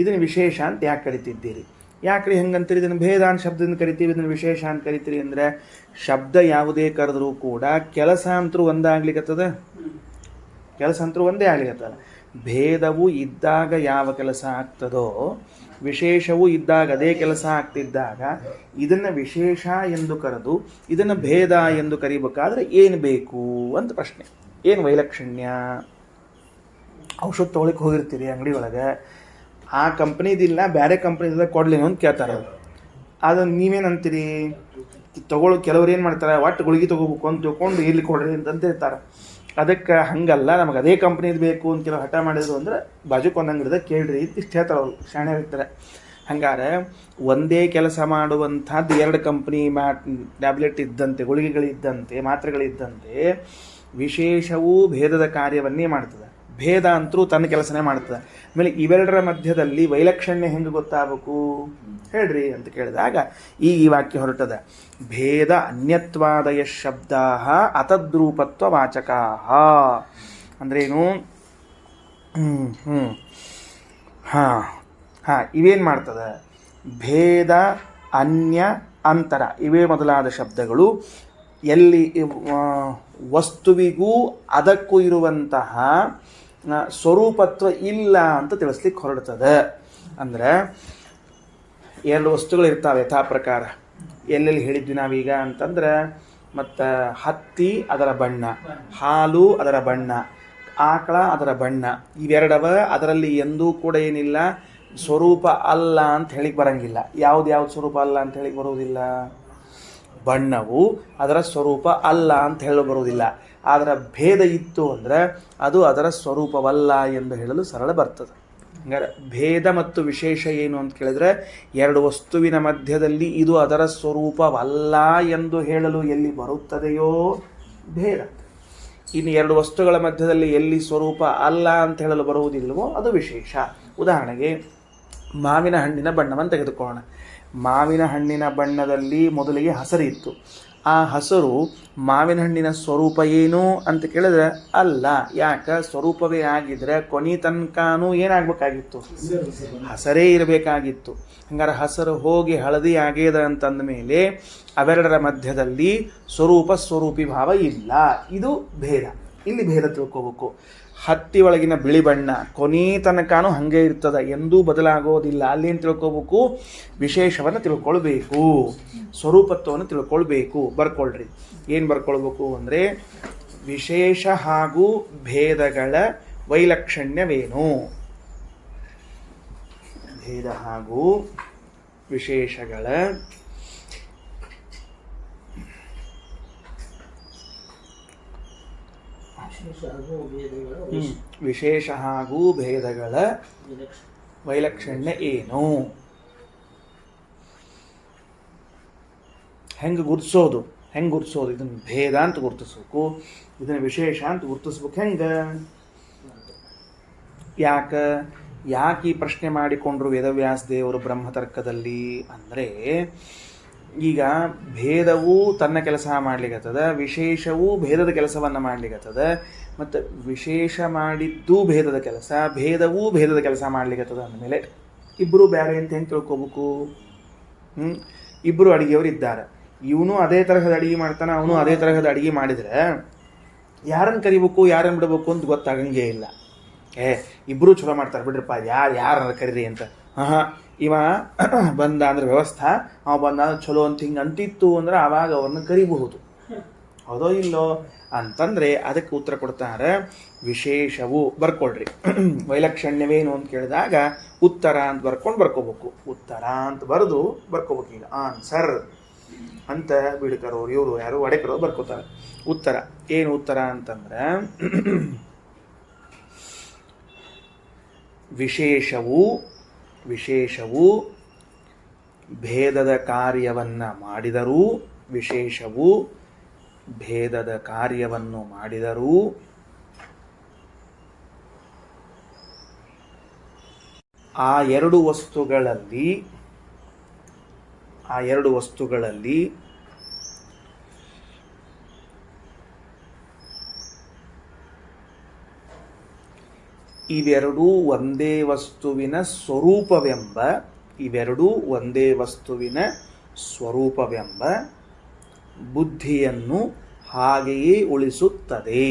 ಇದನ್ನು ವಿಶೇಷ ಅಂತ ಯಾಕೆ ಕರಿತಿದ್ದೀರಿ? ಯಾಕ್ರಿ ಹೆಂಗಂತೀರಿ? ಇದನ್ನು ಭೇದ ಅಂತ ಶಬ್ದದಿಂದ ಕರಿತೀವಿ, ಇದನ್ನು ವಿಶೇಷ ಅಂತ ಕರಿತೀರಿ ಅಂದರೆ ಶಬ್ದ ಯಾವುದೇ ಕರೆದ್ರೂ ಕೂಡ ಕೆಲಸ ಅಂತರೂ ಒಂದಾಗ್ಲಿಕ್ಕತ್ತದ, ಕೆಲಸ ಅಂತರೂ ಒಂದೇ ಆಗ್ಲಿಕ್ಕತ್ತದ. ಭೇದವು ಇದ್ದಾಗ ಯಾವ ಕೆಲಸ ಆಗ್ತದೋ, ವಿಶೇಷವೂ ಇದ್ದಾಗ ಅದೇ ಕೆಲಸ ಆಗ್ತಿದ್ದಾಗ ಇದನ್ನು ವಿಶೇಷ ಎಂದು ಕರೆದು ಇದನ್ನು ಭೇದ ಎಂದು ಕರಿಬೇಕಾದ್ರೆ ಏನು ಬೇಕು ಅಂತ ಪ್ರಶ್ನೆ. ಏನು ವೈಲಕ್ಷಣ್ಯ? ಔಷಧ ತೊಗೊಳಕ್ಕೆ ಹೋಗಿರ್ತೀರಿ ಅಂಗಡಿ ಒಳಗೆ, ಆ ಕಂಪ್ನಿದಿಲ್ಲ ಬೇರೆ ಕಂಪ್ನಿದ ಕೊಡ್ಲೇನು ಅಂತ ಕೇಳ್ತಾರೆ. ಅದನ್ನು ನೀವೇನಂತೀರಿ? ತಗೊಳ್ಳೋ ಕೆಲವ್ರು ಏನು ಮಾಡ್ತಾರೆ, ಒಟ್ಟು ಗುಳಿಗೆ ತೊಗೋಬೇಕು ಅಂತ ತಿಳ್ಕೊಂಡು ಇಲ್ಲಿ ಕೊಡ್ರಿ ಅಂತ ಇರ್ತಾರೆ. ಅದಕ್ಕೆ ಹಂಗಲ್ಲ, ನಮಗೆ ಅದೇ ಕಂಪ್ನಿದು ಬೇಕು ಅಂತ ಕೆಲವು ಹಠ ಮಾಡಿದ್ರು ಅಂದರೆ ಬಾಜುಕ್ ಒಂದು ಅಂಗಡಿದ ಕೇಳ್ರಿ ಇಷ್ಟು ಹೇಳ್ತಾರೆ ಅವರು, ಶಾಣೆ ಇರ್ತಾರೆ. ಹಂಗಾರೆ ಒಂದೇ ಕೆಲಸ ಮಾಡುವಂಥದ್ದು 2 ಕಂಪ್ನಿ ಟ್ಯಾಬ್ಲೆಟ್ ಇದ್ದಂತೆ, ಗುಳಿಗೆಗಳಿದ್ದಂತೆ, ಮಾತ್ರೆಗಳಿದ್ದಂತೆ ವಿಶೇಷವೂ ಭೇದದ ಕಾರ್ಯವನ್ನೇ ಮಾಡ್ತದೆ. ಭೇದ ಅಂತರೂ ತನ್ನ ಕೆಲಸನೇ ಮಾಡ್ತದೆ. ಆಮೇಲೆ ಇವೆರಡರ ಮಧ್ಯದಲ್ಲಿ ವೈಲಕ್ಷಣ್ಯ ಹೆಂಗೆ ಗೊತ್ತಾಗಬೇಕು ಹೇಳ್ರಿ ಅಂತ ಕೇಳಿದಾಗ ಈ ವಾಕ್ಯ ಹೊರಟದ. ಭೇದ ಅನ್ಯತ್ವಾದಯ ಶಬ್ದಾಃ ಅತದ್ರೂಪತ್ವವಾಚಕಾಃ ಅಂದ್ರೇನು? ಇವೇನು ಮಾಡ್ತದೆ? ಭೇದ, ಅನ್ಯ, ಅಂತರ ಇವೇ ಮೊದಲಾದ ಶಬ್ದಗಳು ಎಲ್ಲಿ ವಸ್ತುವಿಗೂ ಅದಕ್ಕೂ ಇರುವಂತಹ ಸ್ವರೂಪತ್ವ ಇಲ್ಲ ಅಂತ ತಿಳಿಸ್ಲಿಕ್ಕೆ ಹೊರಡ್ತದೆ. ಅಂದರೆ 2 ವಸ್ತುಗಳು ಇರ್ತಾವೆ ಯಥಾ ಪ್ರಕಾರ. ಎಲ್ಲೆಲ್ಲಿ ಹೇಳಿದ್ವಿ ನಾವೀಗ ಅಂತಂದ್ರೆ, ಮತ್ತು ಹತ್ತಿ ಅದರ ಬಣ್ಣ, ಹಾಲು ಅದರ ಬಣ್ಣ, ಆಕಳ ಅದರ ಬಣ್ಣ, ಇವೆರಡವ ಅದರಲ್ಲಿ ಎಂದೂ ಕೂಡ ಏನಿಲ್ಲ ಸ್ವರೂಪ ಅಲ್ಲ ಅಂತ ಹೇಳಿಕ್ಕೆ ಬರಂಗಿಲ್ಲ. ಯಾವ್ದು ಸ್ವರೂಪ ಅಲ್ಲ ಅಂತ ಹೇಳಿಕ್ಕೆ ಬರುವುದಿಲ್ಲ. ಬಣ್ಣವು ಅದರ ಸ್ವರೂಪ ಅಲ್ಲ ಅಂತ ಹೇಳಲು ಬರುವುದಿಲ್ಲ. ಆದರೆ ಭೇದ ಇತ್ತು ಅಂದರೆ ಅದು ಅದರ ಸ್ವರೂಪವಲ್ಲ ಎಂದು ಹೇಳಲು ಸರಳ ಬರ್ತದೆ. ಹಂಗಾರೆ ಭೇದ ಮತ್ತು ವಿಶೇಷ ಏನು ಅಂತ ಕೇಳಿದ್ರೆ, 2 ವಸ್ತುವಿನ ಮಧ್ಯದಲ್ಲಿ ಇದು ಅದರ ಸ್ವರೂಪವಲ್ಲ ಎಂದು ಹೇಳಲು ಎಲ್ಲಿ ಬರುತ್ತದೆಯೋ ಭೇದ. ಇನ್ನು ಎರಡು ವಸ್ತುಗಳ ಮಧ್ಯದಲ್ಲಿ ಎಲ್ಲಿ ಸ್ವರೂಪ ಅಲ್ಲ ಅಂತ ಹೇಳಲು ಬರುವುದಿಲ್ಲವೋ ಅದು ವಿಶೇಷ. ಉದಾಹರಣೆಗೆ ಮಾವಿನ ಹಣ್ಣಿನ ಬಣ್ಣವನ್ನು ತೆಗೆದುಕೊಳ್ಳೋಣ. ಮಾವಿನ ಹಣ್ಣಿನ ಬಣ್ಣದಲ್ಲಿ ಮೊದಲಿಗೆ ಹಸರಿತ್ತು. ಆ ಹಸರು ಮಾವಿನ ಹಣ್ಣಿನ ಸ್ವರೂಪ ಏನು ಅಂತ ಕೇಳಿದ್ರೆ ಅಲ್ಲ. ಯಾಕೆ? ಸ್ವರೂಪವೇ ಆಗಿದ್ರೆ ಕೊನೆ ತನಕನೂ ಏನಾಗಬೇಕಾಗಿತ್ತು? ಹಸರೇ ಇರಬೇಕಾಗಿತ್ತು. ಹಂಗಾರೆ ಹಸರು ಹೋಗಿ ಹಳದಿ ಆಗ್ಯದ ಅಂತಂದ ಮೇಲೆ ಅವೆರಡರ ಮಧ್ಯದಲ್ಲಿ ಸ್ವರೂಪಿ ಭಾವ ಇಲ್ಲ. ಇದು ಭೇದ. ಇಲ್ಲಿ ಭೇದ ತಿಳ್ಕೋಬೇಕು. ಹತ್ತಿ ಒಳಗಿನ ಬಿಳಿ ಬಣ್ಣ ಕೊನೆ ತನಕನೂ ಹಾಗೆ ಇರ್ತದ, ಎಂದೂ ಬದಲಾಗೋದಿಲ್ಲ. ಅಲ್ಲೇನು ತಿಳ್ಕೋಬೇಕು? ವಿಶೇಷವನ್ನು ತಿಳ್ಕೊಳ್ಬೇಕು, ಸ್ವರೂಪತ್ವವನ್ನು ತಿಳ್ಕೊಳ್ಬೇಕು. ಬರ್ಕೊಳ್ರಿ. ಏನು ಬರ್ಕೊಳ್ಬೇಕು ಅಂದರೆ ವಿಶೇಷ ಹಾಗೂ ಭೇದಗಳ ವೈಲಕ್ಷಣ್ಯವೇನು? ಭೇದ ಹಾಗೂ ವಿಶೇಷಗಳ ವಿಶೇಷ ಹಾಗೂ ಭೇದಗಳ ವೈಲಕ್ಷಣ್ಯ ಏನು? ಹೆಂಗೆ ಗುರ್ತಿಸೋದು? ಇದನ್ನು ಭೇದ ಅಂತ ಗುರ್ತಿಸ್ಬೇಕು, ಇದನ್ನು ವಿಶೇಷ ಅಂತ ಗುರ್ತಿಸ್ಬೇಕು. ಹೆಂಗೆ? ಯಾಕೆ ಈ ಪ್ರಶ್ನೆ ಮಾಡಿಕೊಂಡ್ರು ವೇದವ್ಯಾಸ ದೇವರು ಬ್ರಹ್ಮತರ್ಕದಲ್ಲಿ ಅಂದರೆ, ಈಗ ಭೇದವೂ ತನ್ನ ಕೆಲಸ ಮಾಡ್ಲಿಕ್ಕತ್ತದ, ವಿಶೇಷವೂ ಭೇದದ ಕೆಲಸವನ್ನು ಮಾಡ್ಲಿಕ್ಕತ್ತದ, ಮತ್ತು ವಿಶೇಷ ಮಾಡಿದ್ದು ಭೇದದ ಕೆಲಸ, ಭೇದವೂ ಭೇದದ ಕೆಲಸ ಮಾಡ್ಲಿಕ್ಕತ್ತದ ಅಂದಮೇಲೆ ಇಬ್ಬರು ಬೇರೆ ಅಂತ ಹೆಂಗೆ ತಿಳ್ಕೊಬೇಕು? ಇಬ್ಬರು ಅಡಿಗೆಯವರು ಇದ್ದಾರೆ. ಇವನು ಅದೇ ತರಹದ ಅಡಿಗೆ ಮಾಡ್ತಾನೆ, ಅವನು ಅದೇ ತರಹದ ಅಡಿಗೆ ಮಾಡಿದರೆ ಯಾರನ್ನು ಕರಿಬೇಕು ಯಾರನ್ನು ಬಿಡಬೇಕು ಅಂತ ಗೊತ್ತಾಗಂಗೇ ಇಲ್ಲ. ಇಬ್ಬರು ಚಲೋ ಮಾಡ್ತಾರೆ ಬಿಡ್ರಪ್ಪ, ಯಾರು ಕರೀರಿ ಅಂತ. ಇವ ಬಂದ ಅಂದ್ರೆ ವ್ಯವಸ್ಥಾ, ಅವ ಬಂದ ಚಲೋ ಅಂತ ಹಿಂಗೆ ಅಂತಿತ್ತು ಅಂದ್ರೆ ಆವಾಗ ಅವ್ರನ್ನ ಕರಿಬಹುದು. ಹೌದೋ ಇಲ್ಲೋ ಅಂತಂದರೆ ಅದಕ್ಕೆ ಉತ್ತರ ಕೊಡ್ತಾರೆ ವಿಶೇಷವು. ಬರ್ಕೊಳ್ರಿ. ವೈಲಕ್ಷಣ್ಯವೇನು ಅಂತ ಕೇಳಿದಾಗ ಉತ್ತರ ಅಂತ ಬರ್ಕೋಬೇಕು. ಉತ್ತರ ಅಂತ ಬರೆದು ಬರ್ಕೋಬೇಕು. ಈಗ ಆನ್ಸರ್ ಅಂತ ಬಿಡ್ಕರೋರು, ಇವರು ಯಾರು ಒಡೆಕರೋ ಬರ್ಕೋತಾರೆ. ಉತ್ತರ ಏನು? ಉತ್ತರ ಅಂತಂದ್ರೆ ವಿಶೇಷವು ಭೇದದ ಕಾರ್ಯವನ್ನು ಮಾಡಿದರೂ, ವಿಶೇಷವು ಭೇದದ ಕಾರ್ಯವನ್ನು ಮಾಡಿದರೂ ಆ ಎರಡು ವಸ್ತುಗಳಲ್ಲಿ ಇವೆರಡೂ ಒಂದೇ ವಸ್ತುವಿನ ಸ್ವರೂಪವೆಂಬ ಬುದ್ಧಿಯನ್ನು ಹಾಗೆಯೇ ಉಳಿಸುತ್ತದೆ.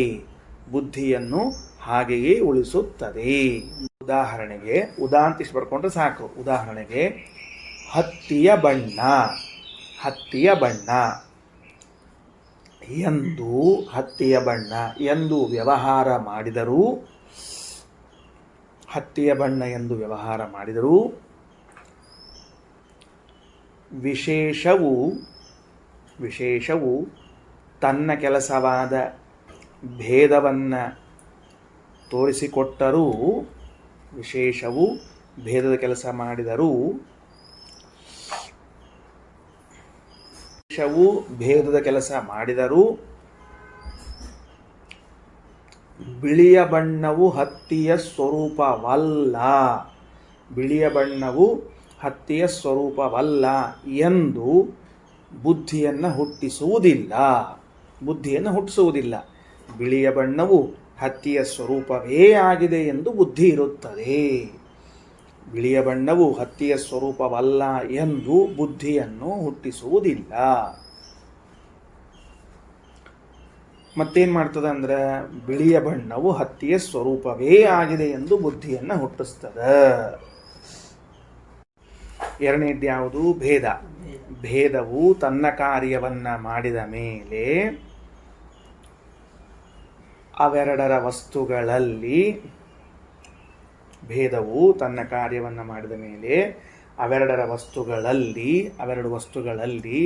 ಉದಾಹರಣೆಗೆ ಉದಾಂತಿಸಿ ಬರ್ಕೊಂಡ್ರೆ ಸಾಕು. ಉದಾಹರಣೆಗೆ ಹತ್ತಿಯ ಬಣ್ಣ ಎಂದು ವ್ಯವಹಾರ ಮಾಡಿದರೂ ವಿಶೇಷವು ತನ್ನ ಕೆಲಸವಾದ ಭೇದವನ್ನು ತೋರಿಸಿಕೊಟ್ಟರೂ, ವಿಶೇಷವು ಭೇದದ ಕೆಲಸ ಮಾಡಿದರೂ, ಬಿಳಿಯ ಬಣ್ಣವು ಹತ್ತಿಯ ಸ್ವರೂಪವಲ್ಲ ಎಂದು ಬುದ್ಧಿಯನ್ನು ಹುಟ್ಟಿಸುವುದಿಲ್ಲ. ಬಿಳಿಯ ಬಣ್ಣವು ಹತ್ತಿಯ ಸ್ವರೂಪವೇ ಆಗಿದೆ ಎಂದು ಬುದ್ಧಿ ಇರುತ್ತದೆ. ಬಿಳಿಯ ಬಣ್ಣವು ಹತ್ತಿಯ ಸ್ವರೂಪವಲ್ಲ ಎಂದು ಬುದ್ಧಿಯನ್ನು ಹುಟ್ಟಿಸುವುದಿಲ್ಲ. ಮತ್ತೇನು ಮಾಡ್ತದೆ ಅಂದ್ರೆ ಬಿಳಿಯ ಬಣ್ಣವು ಹತ್ತಿಯ ಸ್ವರೂಪವೇ ಆಗಿದೆ ಎಂದು ಬುದ್ಧಿಯನ್ನು ಹುಟ್ಟಿಸ್ತದೆ. ಎರಡನೇದು ಯಾವುದು? ಭೇದ. ಭೇದವು ತನ್ನ ಕಾರ್ಯವನ್ನ ಮಾಡಿದ ಮೇಲೆ ಅವೆರಡರ ವಸ್ತುಗಳಲ್ಲಿ ಅವೆರಡು ವಸ್ತುಗಳಲ್ಲಿ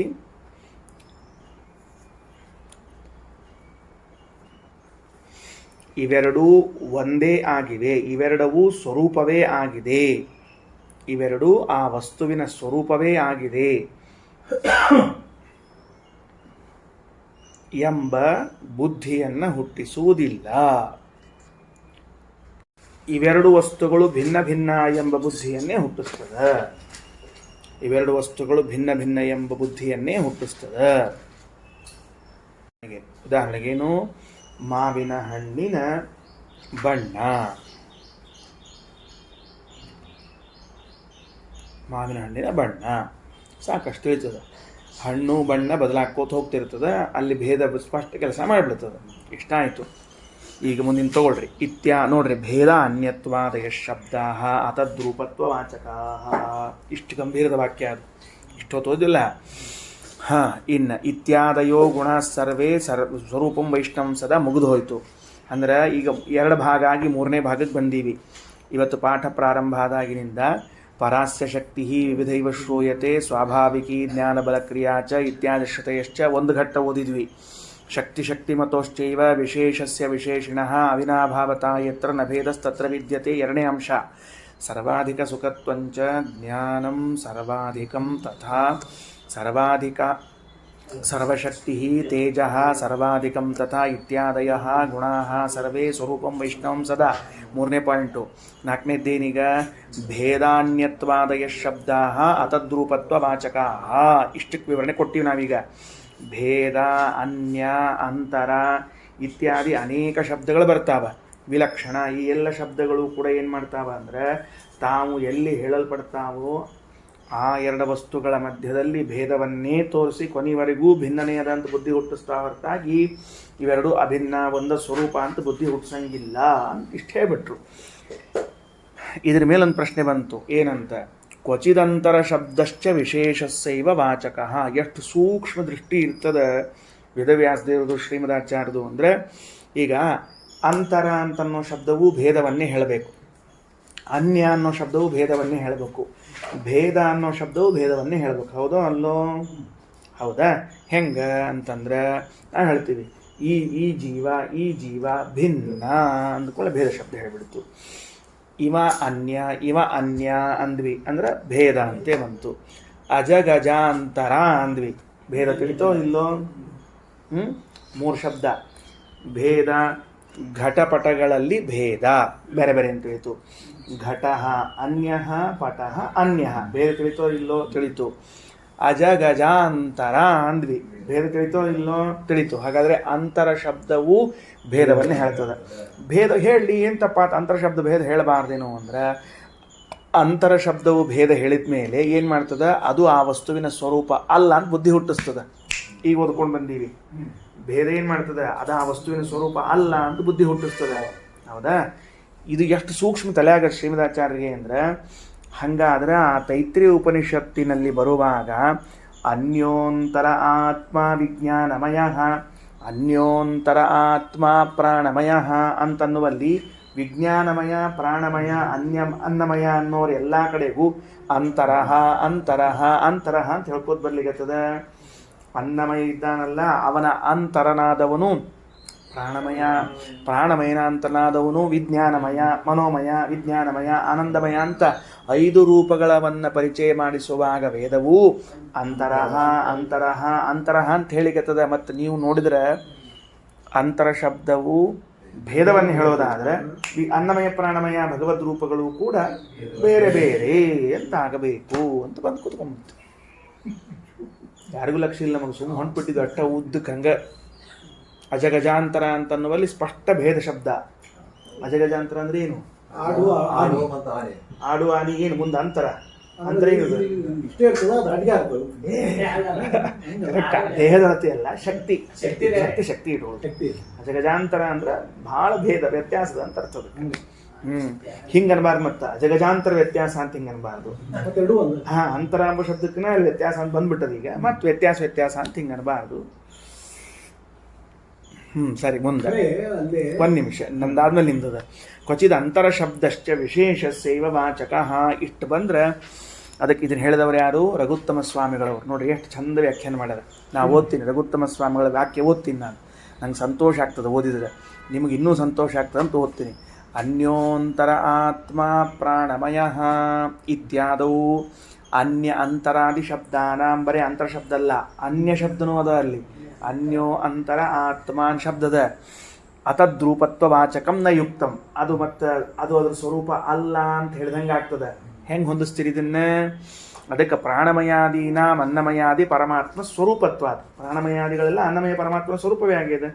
ಇವೆರಡೂ ಒಂದೇ ಆಗಿವೆ, ಇವೆರಡವೂ ಸ್ವರೂಪವೇ ಆಗಿದೆ, ಇವೆರಡೂ ಆ ವಸ್ತುವಿನ ಸ್ವರೂಪವೇ ಆಗಿದೆ ಎಂಬ ಬುದ್ಧಿಯನ್ನು ಹುಟ್ಟಿಸುವುದಿಲ್ಲ. ಇವೆರಡು ವಸ್ತುಗಳು ಭಿನ್ನ ಭಿನ್ನ ಎಂಬ ಬುದ್ಧಿಯನ್ನೇ ಹುಟ್ಟಿಸ್ತದೆ. ಇವೆರಡು ವಸ್ತುಗಳು ಭಿನ್ನ ಭಿನ್ನ ಎಂಬ ಬುದ್ಧಿಯನ್ನೇ ಹುಟ್ಟಿಸ್ತದೆ. ಉದಾಹರಣೆಗೇನು? ಮಾವಿನ ಹಣ್ಣಿನ ಬಣ್ಣ. ಮಾವಿನ ಹಣ್ಣಿನ ಬಣ್ಣ ಸಾಕಷ್ಟು ಇರ್ತದೆ. ಹಣ್ಣು ಬಣ್ಣ ಬದಲಾಕೋತ ಹೋಗ್ತಿರ್ತದೆ. ಅಲ್ಲಿ ಭೇದ ಸ್ಪಷ್ಟ ಕೆಲಸ ಮಾಡಿಬಿಡ್ತದೆ. ಇಷ್ಟ ಆಯಿತು. ಈಗ ಮುಂದಿನ ತಗೊಳ್ರಿ. ನೋಡ್ರಿ, ಭೇದ ಅನ್ಯತ್ವಾದಯ ಶಬ್ದ ಅತದ್ರೂಪತ್ವ ವಾಚಕ. ಇಷ್ಟು ಗಂಭೀರದ ವಾಕ್ಯ ಅದು. ಇಷ್ಟೊತ್ತು ಓದಿಲ್ಲ. ಇನ್ನು ಇತ್ಯಾದಯೋ ಗುಣ ಸರ್ವೇ ಸ್ವರೂಪಂ ವೈಷ್ಣವಂ ಸದಾ ಮುಗಿದು ಹೋಯಿತು. ಅಂದ್ರೆ ಈಗ ಎರಡು ಭಾಗ ಆಗಿ ಮೂರನೇ ಭಾಗಕ್ಕೆ ಬಂದೀವಿ. ಇವತ್ತು ಪಾಠ ಪ್ರಾರಂಭ ಆದಾಗಿನಿಂದ ಪರಾಸ್ಯ ಶಕ್ತಿ ವಿವಿಧೈವ ಶ್ರೂಯತೆ ಸ್ವಾಭಾವಿಕಿ ಜ್ಞಾನಬಲಕ್ರಿಯಾ ಚ ಇತ್ಯಾದಿ ಶ್ರುತಯಶ್ಚ ಒಂದು ಘಟ್ಟ ಓದಿದ್ವಿ. ಶಕ್ತಿಮತೋಶ್ಚೈವ ವಿಶೇಷಸ್ಯ ವಿಶೇಷಿಣಃ ಅವಿನಾಭಾವತಾ ಯತ್ರ ನ ಭೇದಸ್ತತ್ರ ವಿದ್ಯತೆ. ಎರಡನೇ ಅಂಶ ಸರ್ವಾಧಿಕ ಸುಖತ್ವಂಚ ಜ್ಞಾನಂ ಸರ್ವಾಧಿಕಂ ತಥಾ ಸರ್ವಾಧಿಕ ಸರ್ವಶಕ್ತಿ ತೇಜಃ ಸರ್ವಾಧಿಕಂ ತಥಾ ಇತ್ಯಾದಯಃ ಗುಣಾಃ ಸರ್ವೇ ಸ್ವರೂಪಂ ವೈಷ್ಣವಂ ಸದಾ. ಮೂರನೇ ಪಾಯಿಂಟು. ನಾಲ್ಕನೇದ್ದೇನೀಗ? ಭೇದಾನ್ಯತ್ವಾದಯ ಶಬ್ದಾಃ ಅತದ್ರೂಪತ್ವ ವಾಚಕಾಃ. ಇಷ್ಟಕ್ಕೆ ವಿವರಣೆ ಕೊಟ್ಟಿವಿ ನಾವೀಗ. ಭೇದ, ಅನ್ಯ, ಅಂತರ ಇತ್ಯಾದಿ ಅನೇಕ ಶಬ್ದಗಳು ಬರ್ತಾವ. ವಿಲಕ್ಷಣ ಈ ಎಲ್ಲ ಶಬ್ದಗಳು ಕೂಡ ಏನು ಮಾಡ್ತಾವ ಅಂದರೆ ತಾವು ಎಲ್ಲಿ ಹೇಳಲ್ಪಡ್ತಾವೋ ಆ ಎರಡು ವಸ್ತುಗಳ ಮಧ್ಯದಲ್ಲಿ ಭೇದವನ್ನೇ ತೋರಿಸಿ ಕೊನೆಯವರೆಗೂ ಭಿನ್ನನೆಯದಂತ ಬುದ್ಧಿ ಹುಟ್ಟಿಸ್ತಾ ಹೊರತಾಗಿ ಇವೆರಡು ಅಭಿನ್ನ ಒಂದು ಸ್ವರೂಪ ಅಂತ ಬುದ್ಧಿ ಹುಟ್ಟಿಸಂಗಿಲ್ಲ ಅಂತ ಇಷ್ಟು ಹೇಳ್ಬಿಟ್ರು. ಇದ್ರ ಮೇಲೊಂದು ಪ್ರಶ್ನೆ ಬಂತು. ಏನಂತ? ಕ್ವಚಿದಂತರ ಶಬ್ದಶ್ಚ ವಿಶೇಷಸ್ಸೈವ ವಾಚಕ. ಎಷ್ಟು ಸೂಕ್ಷ್ಮ ದೃಷ್ಟಿ ಇರ್ತದೆ ವೇದವ್ಯಾಸದೇವರದು ಶ್ರೀಮದಾಚಾರ್ಯದು ಅಂದರೆ, ಈಗ ಅಂತರ ಅಂತನ್ನೋ ಶಬ್ದವು ಭೇದವನ್ನೇ ಹೇಳಬೇಕು, ಅನ್ಯ ಅನ್ನೋ ಶಬ್ದವು ಭೇದವನ್ನೇ ಹೇಳಬೇಕು, ಭೇದ ಅನ್ನೋ ಶಬ್ದವು ಭೇದವನ್ನೇ ಹೇಳಬೇಕು. ಹೌದೋ ಅಲ್ಲೋ? ಹೌದಾ? ಹೆಂಗೆ ಅಂತಂದ್ರೆ ನಾವು ಹೇಳ್ತೀವಿ ಈ ಜೀವ ಭಿನ್ನ ಅಂದ್ಕೊಳ್ಳೆ ಭೇದ ಶಬ್ದ ಹೇಳಿಬಿಡ್ತು. ಇವ ಅನ್ಯ ಅಂದ್ವಿ ಅಂದ್ರೆ ಭೇದ ಅಂತೆ ಬಂತು. ಅಜಗಜಾಂತರ ಅಂದ್ವಿ, ಭೇದ ತಿಳಿತೋ ಇಲ್ಲೋ? ಮೂರು ಶಬ್ದ ಭೇದ. ಘಟಪಟಗಳಲ್ಲಿ ಭೇದ ಬೇರೆ ಬೇರೆ ಅಂತ ತಿಳಿತು. ಘಟ ಅನ್ಯ, ಪಟ ಅನ್ಯ, ಭೇದ ತಿಳಿತೋ ಇಲ್ಲೋ? ತಿಳಿತು. ಅಜಗಜಾಂತರ ಅಂದ್ವಿ, ಭೇದ ತಿಳಿತೋ ಇಲ್ಲೋ? ತಿಳಿತು. ಹಾಗಾದರೆ ಅಂತರ ಶಬ್ದವು ಭೇದವನ್ನೇ ಹೇಳ್ತದೆ. ಭೇದ ಹೇಳಲಿ ಏನು ತಪ್ಪಾತ? ಅಂತರ ಶಬ್ದ ಭೇದ ಹೇಳಬಾರ್ದೇನೋ ಅಂದ್ರೆ, ಅಂತರ ಶಬ್ದವು ಭೇದ ಹೇಳಿದ ಮೇಲೆ ಏನು ಮಾಡ್ತದೆ? ಅದು ಆ ವಸ್ತುವಿನ ಸ್ವರೂಪ ಅಲ್ಲ ಅಂತ ಬುದ್ಧಿ ಹುಟ್ಟಿಸ್ತದೆ. ಈಗ ಓದ್ಕೊಂಡು ಬಂದೀವಿ. ಭೇದ ಏನು ಮಾಡ್ತದೆ? ಅದು ಆ ವಸ್ತುವಿನ ಸ್ವರೂಪ ಅಲ್ಲ ಅಂತ ಬುದ್ಧಿ ಹುಟ್ಟಿಸ್ತದೆ. ಹೌದಾ? ಇದು ಎಷ್ಟು ಸೂಕ್ಷ್ಮ ತಲೆಯಾಗ ಶ್ರೀಮದಾಚಾರ್ಯರಿಗೆ ಅಂದರೆ, ಹಾಗಾದ್ರೆ ಆ ತೈತ್ರಿಯ ಉಪನಿಷತ್ತಿನಲ್ಲಿ ಬರುವಾಗ ಅನ್ಯೋಂತರ ಆತ್ಮ ವಿಜ್ಞಾನಮಯ, ಅನ್ಯೋಂತರ ಆತ್ಮ ಪ್ರಾಣಮಯ ಅಂತನ್ನುವಲ್ಲಿ ವಿಜ್ಞಾನಮಯ, ಪ್ರಾಣಮಯ, ಅನ್ನಮಯ ಅನ್ನೋರು ಎಲ್ಲ ಕಡೆಗೂ ಅಂತರಹ ಅಂತರಹ ಅಂತರಹ ಅಂತ ಹೇಳ್ಕೋತ ಬರ್ಲಿಕ್ಕತ್ತದ. ಅನ್ನಮಯ ಇದ್ದಾನಲ್ಲ ಅವನ ಅಂತರನಾದವನು ಪ್ರಾಣಮಯ, ಪ್ರಾಣಮಯನ ಅಂತನಾದವನು ವಿಜ್ಞಾನಮಯ, ಮನೋಮಯ, ವಿಜ್ಞಾನಮಯ, ಆನಂದಮಯ ಅಂತ 5 ರೂಪಗಳವನ್ನು ಪರಿಚಯ ಮಾಡಿಸುವಾಗ ವೇದವು ಅಂತರಹ ಅಂತರಹ ಅಂತರಹ ಅಂತ ಹೇಳಿಕತ್ತದ. ಮತ್ತು ನೀವು ನೋಡಿದ್ರೆ ಅಂತರ ಶಬ್ದವು ಭೇದವನ್ನು ಹೇಳೋದಾದರೆ ಈ ಅನ್ನಮಯ ಪ್ರಾಣಮಯ ಭಗವದ್ ರೂಪಗಳು ಕೂಡ ಬೇರೆ ಬೇರೆ ಅಂತ ಆಗಬೇಕು ಅಂತ ಬಂದು ಕೂತ್ಕೊಂಡ್ಬಿಡ್ತು. ಯಾರಿಗೂ ಲಕ್ಷ್ಯ ಇಲ್ಲ, ನಮಗೆ ಸುಮ್ಮನೆ ಹೊಂಟ್ಬಿಟ್ಟಿದ್ದು ಅಟ್ಟ ಉದ್ದಕ್ಕೆ ಹಂಗೆ. ಅಜಗಜಾಂತರ ಅಂತನ್ನುವಲ್ಲಿ ಸ್ಪಷ್ಟ ಭೇದ ಶಬ್ದ. ಅಜಗಜಾಂತರ ಅಂದ್ರೆ ಏನು? ಆಡು ಆನಿ ಏನು ಮುಂದೆ ಅಂತರ ಅಂದ್ರೆ ಏನು? ದೇಹದ ಅಳತೆ ಅಲ್ಲ, ಶಕ್ತಿ ಶಕ್ತಿ ಇಟ್ಕೊಳ್ಳಿ. ಅಜಗಜಾಂತರ ಅಂದ್ರೆ ಬಹಳ ಭೇದ ವ್ಯತ್ಯಾಸದ ಅಂತ ಅರ್ಥದ. ಹಿಂಗ ಅನ್ಬಾರ್ದು. ಮತ್ತ ಅಜಗಜಾಂತರ ವ್ಯತ್ಯಾಸ ಅಂತ ಹಿಂಗ ಅನ್ಬಾರ್ದು. ಅಂತರ ಎಂಬ ಶಬ್ದಕ್ಕನ ವ್ಯತ್ಯಾಸ ಅಂತ ಬಂದ್ಬಿಟ್ಟದ. ಈಗ ಮತ್ ವ್ಯತ್ಯಾಸ ಅಂತ ಹಿಂಗ ಅನ್ಬಾರ್ದು. ಸರಿ, ಮುಂದೆ ಒಂದು ನಿಮಿಷ ನಂದಾದ್ಮೇಲೆ ನಿಂದದ. ಕ್ವಚಿದ ಅಂತರ ಶಬ್ದಶ್ಚ ವಿಶೇಷಸ್ಯೈವ ವಾಚಕ. ಇಷ್ಟು ಬಂದ್ರೆ ಅದಕ್ಕೆ ಇದನ್ನು ಹೇಳಿದವರು ಯಾರು? ರಘುತ್ತಮ ಸ್ವಾಮಿಗಳವರು. ನೋಡ್ರಿ ಎಷ್ಟು ಚಂದ ವ್ಯಾಖ್ಯಾನ ಮಾಡ್ಯಾರ. ನಾವು ಓದ್ತೀನಿ, ರಘುತ್ತಮ ಸ್ವಾಮಿಗಳ ವಾಕ್ಯ ಓದ್ತೀನಿ ನಾನು. ನಂಗೆ ಸಂತೋಷ ಆಗ್ತದೆ ಓದಿದ್ರೆ, ನಿಮಗೆ ಇನ್ನೂ ಸಂತೋಷ ಆಗ್ತದೆ ಅಂತ ಓದ್ತೀನಿ. ಅನ್ಯೋಂತರ ಆತ್ಮ ಪ್ರಾಣಮಯ ಇತ್ಯಾದೌ ಅನ್ಯ ಅಂತರಾದಿ ಶಬ್ದಾನಾಂ ಬರೇ ಅಂತರ ಶಬ್ದ ಅಲ್ಲ, ಅನ್ಯ ಶಬ್ದನೂ ಅದ ಅಲ್ಲಿ. ಅನ್ಯೋ ಅಂತರ ಆತ್ಮಾನ್ ಶಬ್ದದ ಅತದ್ರೂಪತ್ವ ವಾಚಕಂ ನ ಯುಕ್ತಂ. ಅದು ಮತ್ತು ಅದು ಅದ್ರ ಸ್ವರೂಪ ಅಲ್ಲ ಅಂತ ಹೇಳ್ದಂಗೆ ಆಗ್ತದೆ. ಹೆಂಗೆ ಹೊಂದಿಸ್ತೀರಿ ಇದನ್ನ? ಅದಕ್ಕೆ ಪ್ರಾಣಮಯಾದೀನ ಅನ್ನಮಯಾದಿ ಪರಮಾತ್ಮ ಸ್ವರೂಪತ್ವ. ಪ್ರಾಣಮಯಾದಿಗಳೆಲ್ಲ ಅನ್ನಮಯ ಪರಮಾತ್ಮ ಸ್ವರೂಪವೇ ಆಗಿದೆ.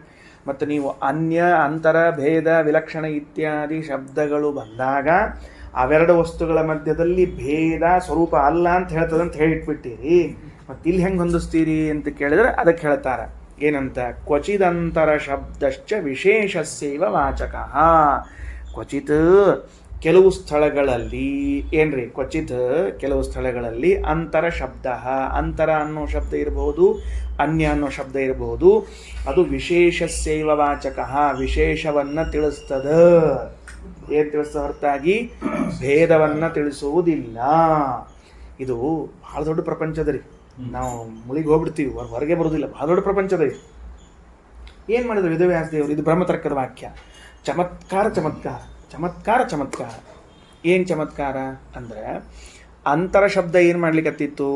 ಮತ್ತು ನೀವು ಅನ್ಯ ಅಂತರ ಭೇದ ವಿಲಕ್ಷಣ ಇತ್ಯಾದಿ ಶಬ್ದಗಳು ಬಂದಾಗ ಅವೆರಡು ವಸ್ತುಗಳ ಮಧ್ಯದಲ್ಲಿ ಭೇದ ಸ್ವರೂಪ ಅಲ್ಲ ಅಂತ ಹೇಳ್ತದೆ ಅಂತ ಹೇಳಿಟ್ಬಿಟ್ಟಿರಿ. ಮತ್ತು ಇಲ್ಲಿ ಹೆಂಗೆ ಹೊಂದಿಸ್ತೀರಿ ಅಂತ ಕೇಳಿದ್ರೆ ಅದಕ್ಕೆ ಹೇಳ್ತಾರೆ ಏನಂತ, ಕ್ವಚಿದಂತರ ಶಬ್ದಶ್ಚ ವಿಶೇಷಸ್ಯೈವ ವಾಚಕ. ಕ್ವಚಿತ್ ಕೆಲವು ಸ್ಥಳಗಳಲ್ಲಿ ಏನ್ರಿ, ಕ್ವಚಿತ್ ಕೆಲವು ಸ್ಥಳಗಳಲ್ಲಿ ಅಂತರ ಶಬ್ದ, ಅಂತರ ಅನ್ನೋ ಶಬ್ದ ಇರಬಹುದು, ಅನ್ಯ ಅನ್ನೋ ಶಬ್ದ ಇರಬಹುದು. ಅದು ವಿಶೇಷಸ್ಯೈವ ವಾಚಕ, ವಿಶೇಷವನ್ನು ತಿಳಿಸ್ತದ. ಏನು ತಿಳಿಸ್ತದ ಹೊರತಾಗಿ ಭೇದವನ್ನು ತಿಳಿಸುವುದಿಲ್ಲ. ಇದು ಬಹಳ ದೊಡ್ಡ ಪ್ರಪಂಚದ ರೀ. ನಾವು ಮುಳಿಗೆ ಹೋಗ್ಬಿಡ್ತೀವಿ, ಹೊರಗೆ ಬರೋದಿಲ್ಲ. ಬಹಳ ದೊಡ್ಡ ಪ್ರಪಂಚದ ರೀ. ಏನು ಮಾಡಿದ್ರು ವೇದವ್ಯಾಸ ದೇವರು? ಇದು ಬ್ರಹ್ಮತರ್ಕದ ವಾಕ್ಯ. ಚಮತ್ಕಾರ ಚಮತ್ಕಾರ ಚಮತ್ಕಾರ ಚಮತ್ಕಾರ. ಏನು ಚಮತ್ಕಾರ ಅಂದರೆ, ಅಂತರ ಶಬ್ದ ಏನು ಮಾಡ್ಲಿಕ್ಕತ್ತಿತ್ತು?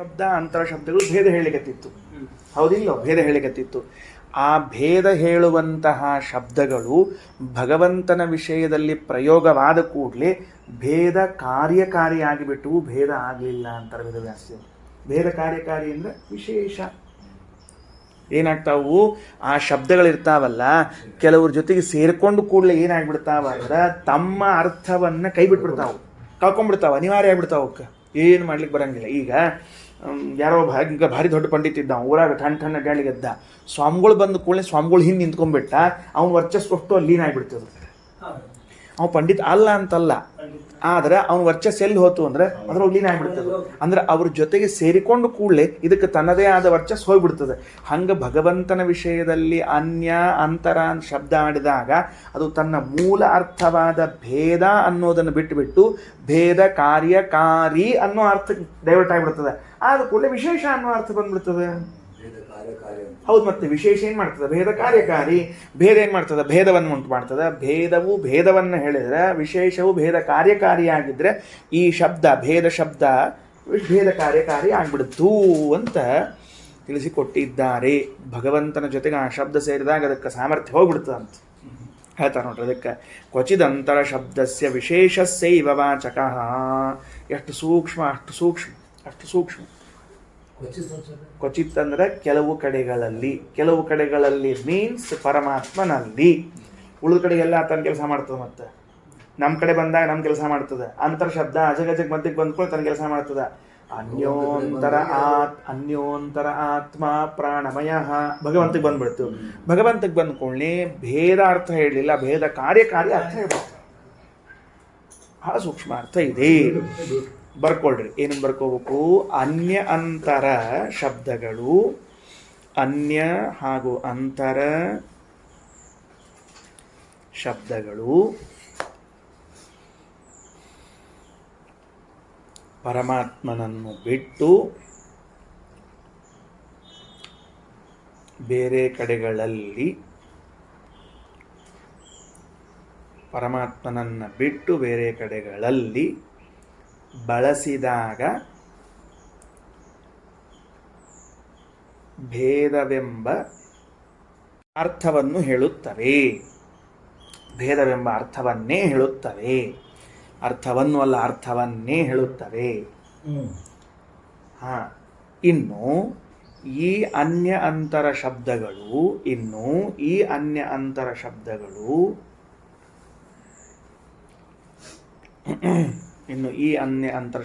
ಶಬ್ದ ಅಂತರ ಶಬ್ದಗಳು ಭೇದ ಹೇಳಿಕತ್ತಿತ್ತು, ಹೌದಿಲ್ಲ? ಭೇದ ಹೇಳಿಕತ್ತಿತ್ತು. ಆ ಭೇದ ಹೇಳುವಂತಹ ಶಬ್ದಗಳು ಭಗವಂತನ ವಿಷಯದಲ್ಲಿ ಪ್ರಯೋಗವಾದ ಕೂಡಲೇ ಭೇದ ಕಾರ್ಯಕಾರಿಯಾಗಿಬಿಟ್ಟು ಭೇದ ಆಗಲಿಲ್ಲ ಅಂತಾರೆ ವೇದವ್ಯಾಸ. ಭೇದ ಕಾರ್ಯಕಾರಿ ಅಂದರೆ ವಿಶೇಷ. ಏನಾಗ್ತಾವು? ಆ ಶಬ್ದಗಳಿರ್ತಾವಲ್ಲ, ಕೆಲವ್ರ ಜೊತೆಗೆ ಸೇರ್ಕೊಂಡು ಕೂಡಲೇ ಏನಾಗ್ಬಿಡ್ತಾವ ಅಂದ್ರೆ ತಮ್ಮ ಅರ್ಥವನ್ನು ಕೈ ಬಿಟ್ಬಿಡ್ತಾವು, ಕಳ್ಕೊಂಡ್ಬಿಡ್ತಾವ, ಅನಿವಾರ್ಯ ಆಗ್ಬಿಡ್ತಾವ. ಅವಕ್ಕೆ ಏನು ಮಾಡ್ಲಿಕ್ಕೆ ಬರಂಗಿಲ್ಲ. ಈಗ ಯಾರೋ ಈಗ ಭಾರಿ ದೊಡ್ಡ ಪಂಡಿತ ಇದ್ದ, ಊರಾಗ ಠಣ್ಣ ಅಡ್ಡಾಳಿಗೆದ್ದ. ಸ್ವಾಮಿಗಳು ಬಂದ ಕೂಡಲೇ ಸ್ವಾಮಿಗಳು ಹಿಂದೆ ನಿಂತ್ಕೊಂಡ್ಬಿಟ್ಟ, ಅವ್ನ ವರ್ಚಸ್ಸು ಅಷ್ಟು ಲೀನ್ ಆಗಿಬಿಡ್ತದೆ. ಅವ ಪಂಡಿತ ಅಲ್ಲ ಅಂತಲ್ಲ, ಆದ್ರೆ ಅವನ ವರ್ಚಸ್ಸು ಎಲ್ಲಿ ಹೋತು ಅಂದ್ರೆ ಅದ್ರೊಳಗೆ ಲೀನ್ ಆಗಿಬಿಡ್ತದೆ. ಅಂದ್ರೆ ಅವ್ರ ಜೊತೆಗೆ ಸೇರಿಕೊಂಡು ಕೂಡಲೇ ಇದಕ್ಕೆ ತನ್ನದೇ ಆದ ವರ್ಚಸ್ಸು ಹೋಗ್ಬಿಡ್ತದೆ. ಹಂಗೆ ಭಗವಂತನ ವಿಷಯದಲ್ಲಿ ಅನ್ಯ ಅಂತರ ಶಬ್ದ ಆಡಿದಾಗ ಅದು ತನ್ನ ಮೂಲ ಅರ್ಥವಾದ ಭೇದ ಅನ್ನೋದನ್ನು ಬಿಟ್ಟುಬಿಟ್ಟು ಭೇದ ಕಾರ್ಯಕಾರಿ ಅನ್ನೋ ಅರ್ಥ ಡೈವರ್ಟ್ ಆಗಿಬಿಡ್ತದೆ. ಆದ ಕೂಡಲೇ ವಿಶೇಷ ಅನ್ನೋ ಅರ್ಥ ಬಂದ್ಬಿಡ್ತದೆ. ಹೌದು, ಮತ್ತೆ ವಿಶೇಷ ಏನು ಮಾಡ್ತದೆ? ಭೇದ ಕಾರ್ಯಕಾರಿ. ಭೇದ ಏನು ಮಾಡ್ತದೆ? ಭೇದವನ್ನು ಉಂಟು ಮಾಡ್ತದೆ. ಭೇದವು ಭೇದವನ್ನು ಹೇಳಿದರೆ, ವಿಶೇಷವು ಭೇದ ಕಾರ್ಯಕಾರಿಯಾಗಿದ್ದರೆ ಈ ಶಬ್ದ ಭೇದ ಶಬ್ದ ಭೇದ ಕಾರ್ಯಕಾರಿ ಆಗ್ಬಿಡ್ತು ಅಂತ ತಿಳಿಸಿಕೊಟ್ಟಿದ್ದಾರೆ. ಭಗವಂತನ ಜೊತೆಗೆ ಆ ಶಬ್ದ ಸೇರಿದಾಗ ಅದಕ್ಕೆ ಸಾಮರ್ಥ್ಯ ಹೋಗ್ಬಿಡ್ತದೆ ಅಂತ ಹೇಳ್ತಾರೆ ನೋಡ್ರಿ. ಅದಕ್ಕೆ ಕ್ವಚಿದಂತರ ಶಬ್ದಸ್ಯ ವಿಶೇಷಸ್ಯೈವ ವಾಚಕ. ಎಷ್ಟು ಸೂಕ್ಷ್ಮ, ಅಷ್ಟು ಸೂಕ್ಷ್ಮ, ಅಷ್ಟು ಸೂಕ್ಷ್ಮ. ಕ್ವಚಿತ್ ಅಂದರೆ ಕೆಲವು ಕಡೆಗಳಲ್ಲಿ. ಕೆಲವು ಕಡೆಗಳಲ್ಲಿ ಮೀನ್ಸ್ ಪರಮಾತ್ಮನಲ್ಲಿ. ಉಳಿದ ಕಡೆಗೆಲ್ಲ ತನ್ನ ಕೆಲಸ ಮಾಡ್ತದೆ. ಮತ್ತು ನಮ್ಮ ಕಡೆ ಬಂದಾಗ ನಮ್ಮ ಕೆಲಸ ಮಾಡ್ತದೆ. ಅಂತರ ಶಬ್ದ ಅಜಗಜಗ್ ಮಧ್ಯಕ್ಕೆ ಬಂದ್ಕೊಂಡು ತನ್ನ ಕೆಲಸ ಮಾಡ್ತದೆ. ಅನ್ಯೋಂತರ ಆತ್ಮ ಪ್ರಾಣಮಯ ಭಗವಂತಕ್ಕೆ ಬಂದ್ಬಿಡ್ತು. ಭಗವಂತಕ್ಕೆ ಬಂದ್ಕೊಳ್ಳಿ ಭೇದ ಅರ್ಥ ಹೇಳಲಿಲ್ಲ, ಭೇದ ಕಾರ್ಯಕಾರಿ ಅರ್ಥ ಹೇಳ್ಬೇಕು. ಬಹಳ ಸೂಕ್ಷ್ಮ ಅರ್ಥ ಇದೆ. ಬರ್ಕೊಳ್ರಿ, ಏನನ್ನು ಬರ್ಕೋಬೇಕು? ಅನ್ಯ ಅಂತರ ಶಬ್ದಗಳು, ಅನ್ಯ ಹಾಗೂ ಅಂತರ ಶಬ್ದಗಳು ಪರಮಾತ್ಮನನ್ನು ಬಿಟ್ಟು ಬೇರೆ ಕಡೆಗಳಲ್ಲಿ, ಪರಮಾತ್ಮನನ್ನು ಬಿಟ್ಟು ಬೇರೆ ಕಡೆಗಳಲ್ಲಿ ಬಳಸಿದಾಗ ಭೇದವೆಂಬ ಅರ್ಥವನ್ನು ಹೇಳುತ್ತವೆ. ಭೇದವೆಂಬ ಅರ್ಥವನ್ನೇ ಹೇಳುತ್ತವೆ. ಅರ್ಥವನ್ನು ಅಲ್ಲ, ಅರ್ಥವನ್ನೇ ಹೇಳುತ್ತವೆ. ಇನ್ನು ಈ ಅನ್ಯ ಅಂತರ ಶಬ್ದಗಳು ಇನ್ನು ಈ ಅನ್ಯ ಅಂತರ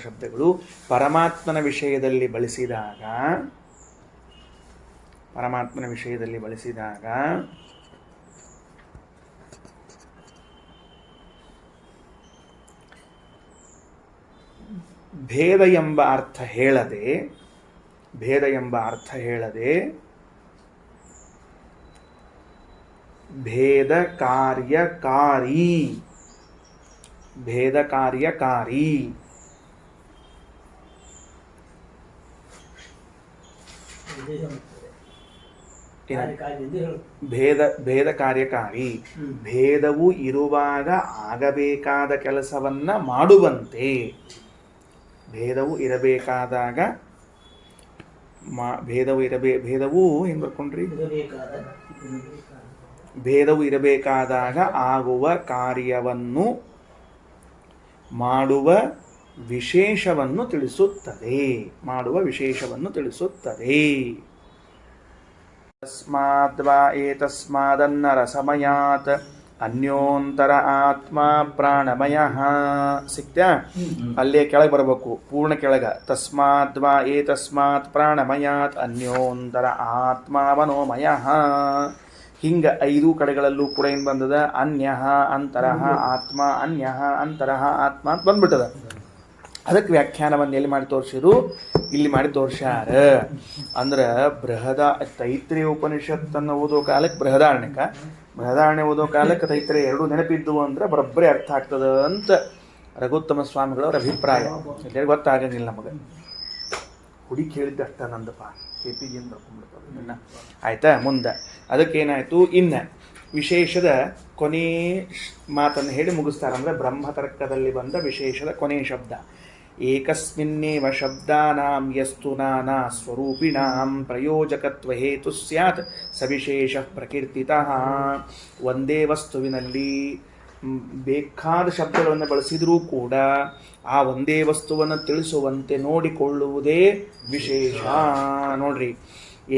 ಶಬ್ದಗಳು ಪರಮಾತ್ಮನ ವಿಷಯದಲ್ಲಿ ಬಳಸಿದಾಗ ಭೇದ ಎಂಬ ಅರ್ಥ ಹೇಳದೆ ಭೇದ ಕಾರ್ಯಕಾರಿ ಭೇದ ಕಾರ್ಯಕಾರಿ. ಭೇದವು ಇರುವಾಗ ಆಗಬೇಕಾದ ಕೆಲಸವನ್ನ ಮಾಡುವಂತೆ, ಭೇದವು ಇರಬೇಕಾದಾಗ ಭೇದವು ಏನು ಬರ್ಕೊಂಡ್ರಿ? ಭೇದವು ಇರಬೇಕಾದಾಗ ಆಗುವ ಕಾರ್ಯವನ್ನು ಮಾಡುವ ವಿಶೇಷವನ್ನು ತಿಳಿಸುತ್ತದೆ. ತಸ್ಮಾದ್ವಾ ಏತಸ್ಮಾದನ್ನ ರಸಮಯಾತ್ ಅನ್ಯೋಂತರ ಆತ್ಮ ಪ್ರಾಣಮಯಃ. ಸಿಕ್ತ್ಯಾ? ಅಲ್ಲೇ ಕೆಳಗೆ ಬರಬೇಕು, ಪೂರ್ಣ ಕೆಳಗ. ತಸ್ಮಾದ್ವಾ ಏತಸ್ಮಾತ್ ಪ್ರಾಣಮಯಾತ್ ಅನ್ಯೋಂತರ ಆತ್ಮ ಮನೋಮಯಃ. ಹಿಂಗ 5 ಕಡೆಗಳಲ್ಲೂ ಕೂಡ ಏನು ಬಂದದ? ಅನ್ಯಃ ಅಂತರಃ ಆತ್ಮ, ಅನ್ಯಃ ಅಂತರಃ ಆತ್ಮ ಅಂತ ಬಂದ್ಬಿಟ್ಟದ. ಅದಕ್ಕೆ ವ್ಯಾಖ್ಯಾನವನ್ನು ಎಲ್ಲಿ ಮಾಡಿ ತೋರಿಸಿರು? ಇಲ್ಲಿ ಮಾಡಿ ತೋರ್ಸ್ಯಾರ. ಅಂದ್ರೆ ತೈತ್ರಿಯ ಉಪನಿಷತ್ತನ್ನು ಓದೋ ಕಾಲಕ್ಕೆ ಬೃಹದಾರಣ್ಯ ಓದೋ ಕಾಲಕ್ಕೆ ತೈತ್ರಿಯ 2 ನೆನಪಿದ್ದು ಅಂದ್ರೆ ಬರೋಬ್ಬರಿ ಅರ್ಥ ಆಗ್ತದ ಅಂತ ರಘುತ್ತಮ ಸ್ವಾಮಿಗಳವರ ಅಭಿಪ್ರಾಯ. ಎಲ್ಲರಿಗೂ ಗೊತ್ತಾಗಂಗಿಲ್ಲ ನಮಗೆ. ಹುಡುಕಿ ಹೇಳಿದ್ದ ಅಷ್ಟ ನಂದಪ್ಪ KPG ಅಂತ ಬರ್ಕೊಂಡ್ಬಿಡ್ತಾರೆ. ಆಯ್ತಾ? ಮುಂದೆ ಅದಕ್ಕೇನಾಯ್ತು? ಇನ್ನು ವಿಶೇಷದ ಕೊನೆ ಮಾತನ್ನು ಹೇಳಿ ಮುಗಿಸ್ತಾರೆ. ಅಂದರೆ ಬ್ರಹ್ಮತರ್ಕದಲ್ಲಿ ಬಂದ ವಿಶೇಷದ ಕೊನೆ ಶಬ್ದ. ಏಕಸ್ಮಿನ್ನೇವ ಶಬ್ದಾನಾಂ ಯಸ್ತು ನಾನಾ ಸ್ವರೂಪಿಣಾಂ ಪ್ರಯೋಜಕತ್ವ ಹೇತು ಸ್ಯಾತ್ ಸವಿಶೇಷ ಪ್ರಕೀರ್ತಿತಃ. ಒಂದೇ ವಸ್ತುವಿನಲ್ಲಿ ಬೇಕಾದ ಶಬ್ದಗಳನ್ನು ಬಳಸಿದರೂ ಕೂಡ ಆ ಒಂದೇ ವಸ್ತುವನ್ನು ತಿಳಿಸುವಂತೆ ನೋಡಿಕೊಳ್ಳುವುದೇ ವಿಶೇಷ. ನೋಡ್ರಿ,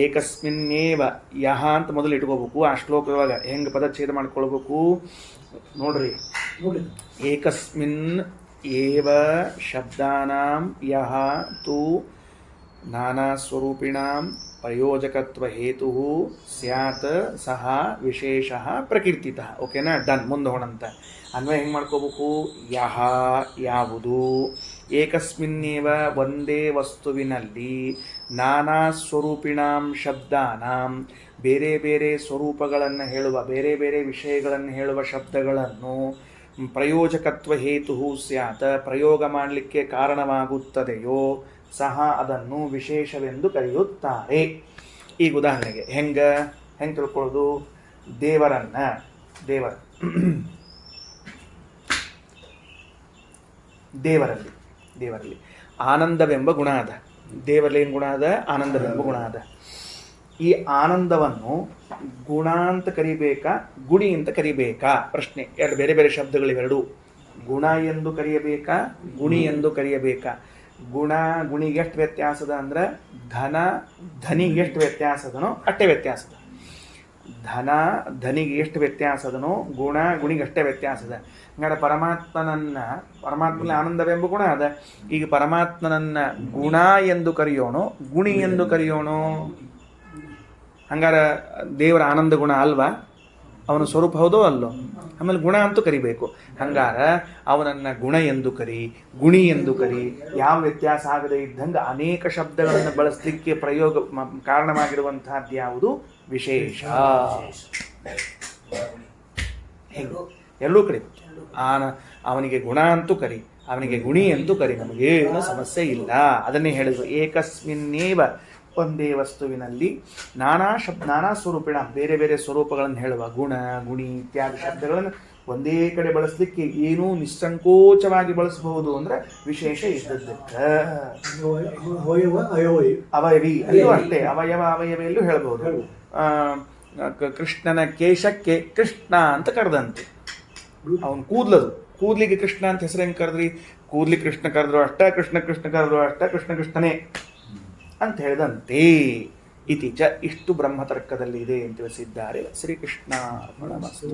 ಏಕಸ್ಮಿನ್ನೇವ ಯಹ ಅಂತ ಮೊದಲು ಇಟ್ಕೋಬೇಕು. ಆ ಶ್ಲೋಕದೊಳಗ ಹೆಂಗೆ ಪದಚ್ಛೇದ ಮಾಡ್ಕೊಳ್ಬೇಕು ನೋಡ್ರಿ. ಏಕಸ್ಮಿನ್ ಏವ ಶಬ್ದಾನಾಂ ಯಹ ತು ನಾನಾ ಸ್ವರೂಪಿಣಾಂ ಪ್ರಯೋಜಕತ್ವ ಹೇತು ಸ್ಯಾತ್ ಸಹ ವಿಶೇಷ ಪ್ರಕೀರ್ತಿತಃ. ಓಕೆನಾ? ಡನ್. ಮುಂದೆ ಹೋಣಂತ ಅನ್ವಯ ಹೆಂಗೆ ಮಾಡ್ಕೋಬೇಕು? ಯಹ ಯಾವುದು, ಏಕಸ್ಮಿನ್ನೇವ ಒಂದೇ ವಸ್ತುವಿನಲ್ಲಿ, ನಾನಾ ಸ್ವರೂಪಿಣಾಂ ಶಬ್ದಾನಾಂ ಬೇರೆ ಬೇರೆ ಸ್ವರೂಪಗಳನ್ನು ಹೇಳುವ, ಬೇರೆ ಬೇರೆ ವಿಷಯಗಳನ್ನು ಹೇಳುವ ಶಬ್ದಗಳನ್ನು ಪ್ರಯೋಜಕತ್ವ ಹೇತು ಸ್ಯಾತ್ ಪ್ರಯೋಗ ಮಾಡಲಿಕ್ಕೆ ಕಾರಣವಾಗುತ್ತದೆಯೋ ಸಹ ಅದನ್ನು ವಿಶೇಷವೆಂದು ಕರೆಯುತ್ತಾರೆ. ಈಗ ಉದಾಹರಣೆಗೆ ಹೆಂಗೆ ತಿಳ್ಕೊಳ್ಳೋದು? ದೇವರಲ್ಲಿ ಆನಂದವೆಂಬ ಗುಣ ಅದ. ದೇವರಲ್ಲಿ ಏನು ಗುಣ ಅದ? ಆನಂದವೆಂಬ ಗುಣ ಅದ. ಈ ಆನಂದವನ್ನು ಗುಣ ಅಂತ ಕರಿಬೇಕಾ, ಗುಣಿ ಅಂತ ಕರಿಬೇಕಾ? ಪ್ರಶ್ನೆ. ಎರಡು ಬೇರೆ ಬೇರೆ ಶಬ್ದಗಳಿವೆರಡು. ಗುಣ ಎಂದು ಕರೆಯಬೇಕಾ, ಗುಣಿ ಎಂದು ಕರೆಯಬೇಕಾ? ಗುಣಿಗೆ ಎಷ್ಟು ವ್ಯತ್ಯಾಸದ ಅಂದ್ರೆ ಧನಿಗೆ ಎಷ್ಟು ವ್ಯತ್ಯಾಸದನೋ ಅಷ್ಟೇ ವ್ಯತ್ಯಾಸದ. ಧನಿಗೆ ಎಷ್ಟು ವ್ಯತ್ಯಾಸದನೋ ಗುಣಿಗೆ ಅಷ್ಟೇ ವ್ಯತ್ಯಾಸದ. ಹಂಗಾರೆ ಪರಮಾತ್ಮನಲ್ಲಿ ಆನಂದವೆಂಬ ಗುಣ ಅದ. ಈಗ ಪರಮಾತ್ಮನನ್ನ ಗುಣ ಎಂದು ಕರೆಯೋಣೋ, ಗುಣಿ ಎಂದು ಕರೆಯೋಣೋ? ಹಂಗಾರ ದೇವರ ಆನಂದ ಗುಣ ಅಲ್ವಾ? ಅವನ ಸ್ವರೂಪ ಹೌದೋ ಅಲ್ಲೋ? ಆಮೇಲೆ ಗುಣ ಅಂತೂ ಕರಿಬೇಕು. ಹಂಗಾರ ಅವನನ್ನ ಗುಣ ಎಂದು ಕರಿ, ಗುಣಿ ಎಂದು ಕರಿ, ಯಾವ ವ್ಯತ್ಯಾಸ ಆಗದೆ ಇದ್ದಂಗೆ ಅನೇಕ ಶಬ್ದಗಳನ್ನು ಬಳಸಲಿಕ್ಕೆ ಕಾರಣವಾಗಿರುವಂತಹದ್ದು ಯಾವುದು? ವಿಶೇಷ. ಎಲ್ಲೂ ಕರಿ. ಅವನಿಗೆ ಗುಣ ಅಂತೂ ಕರಿ, ಅವನಿಗೆ ಗುಣಿ ಅಂತೂ ಕರಿ, ನಮಗೇನು ಸಮಸ್ಯೆ ಇಲ್ಲ. ಅದನ್ನೇ ಹೇಳಿದ್ರು. ಏಕಸ್ಮಿನ್ನೇವ ಒಂದೇ ವಸ್ತುವಿನಲ್ಲಿ ನಾನಾ ಸ್ವರೂಪಿಣ ಬೇರೆ ಬೇರೆ ಸ್ವರೂಪಗಳನ್ನು ಹೇಳುವ ಗುಣ, ಗುಣಿ ಇತ್ಯಾದಿ ಶಬ್ದಗಳನ್ನು ಒಂದೇ ಕಡೆ ಬಳಸಲಿಕ್ಕೆ ಏನೂ ನಿಸ್ಸಂಕೋಚವಾಗಿ ಬಳಸಬಹುದು ಅಂದ್ರೆ ವಿಶೇಷ ಇದ್ದದ್ದಕ್ಕೆ. ಅವಯವಿ ಅಲ್ಲೂ ಅಷ್ಟೇ, ಅವಯವೆಯಲ್ಲೂ ಹೇಳಬಹುದು. ಕೃಷ್ಣನ ಕೇಶಕ್ಕೆ ಕೃಷ್ಣ ಅಂತ ಕರೆದಂತೆ. ಅವನು ಕೂದ್ಲಿಗೆ ಕೃಷ್ಣ ಅಂತ ಹೆಸರು ಹೆಂಗೆ ಕರೆದ್ರಿ? ಕೂದ್ಲಿ ಕೃಷ್ಣ ಕರೆದ್ರು ಅಷ್ಟ, ಕೃಷ್ಣ ಕರೆದ್ರು ಅಷ್ಟ, ಕೃಷ್ಣನೇ ಅಂತ ಹೇಳಿದಂತೆ. ಇತ್ತೀಚ ಇಷ್ಟು ಬ್ರಹ್ಮತರ್ಕದಲ್ಲಿ ಇದೆ ಅಂತ ತಿಳಿಸಿದ್ದಾರೆ. ಶ್ರೀಕೃಷ್ಣ ಅರ್ಪಣಮಸ್ತು.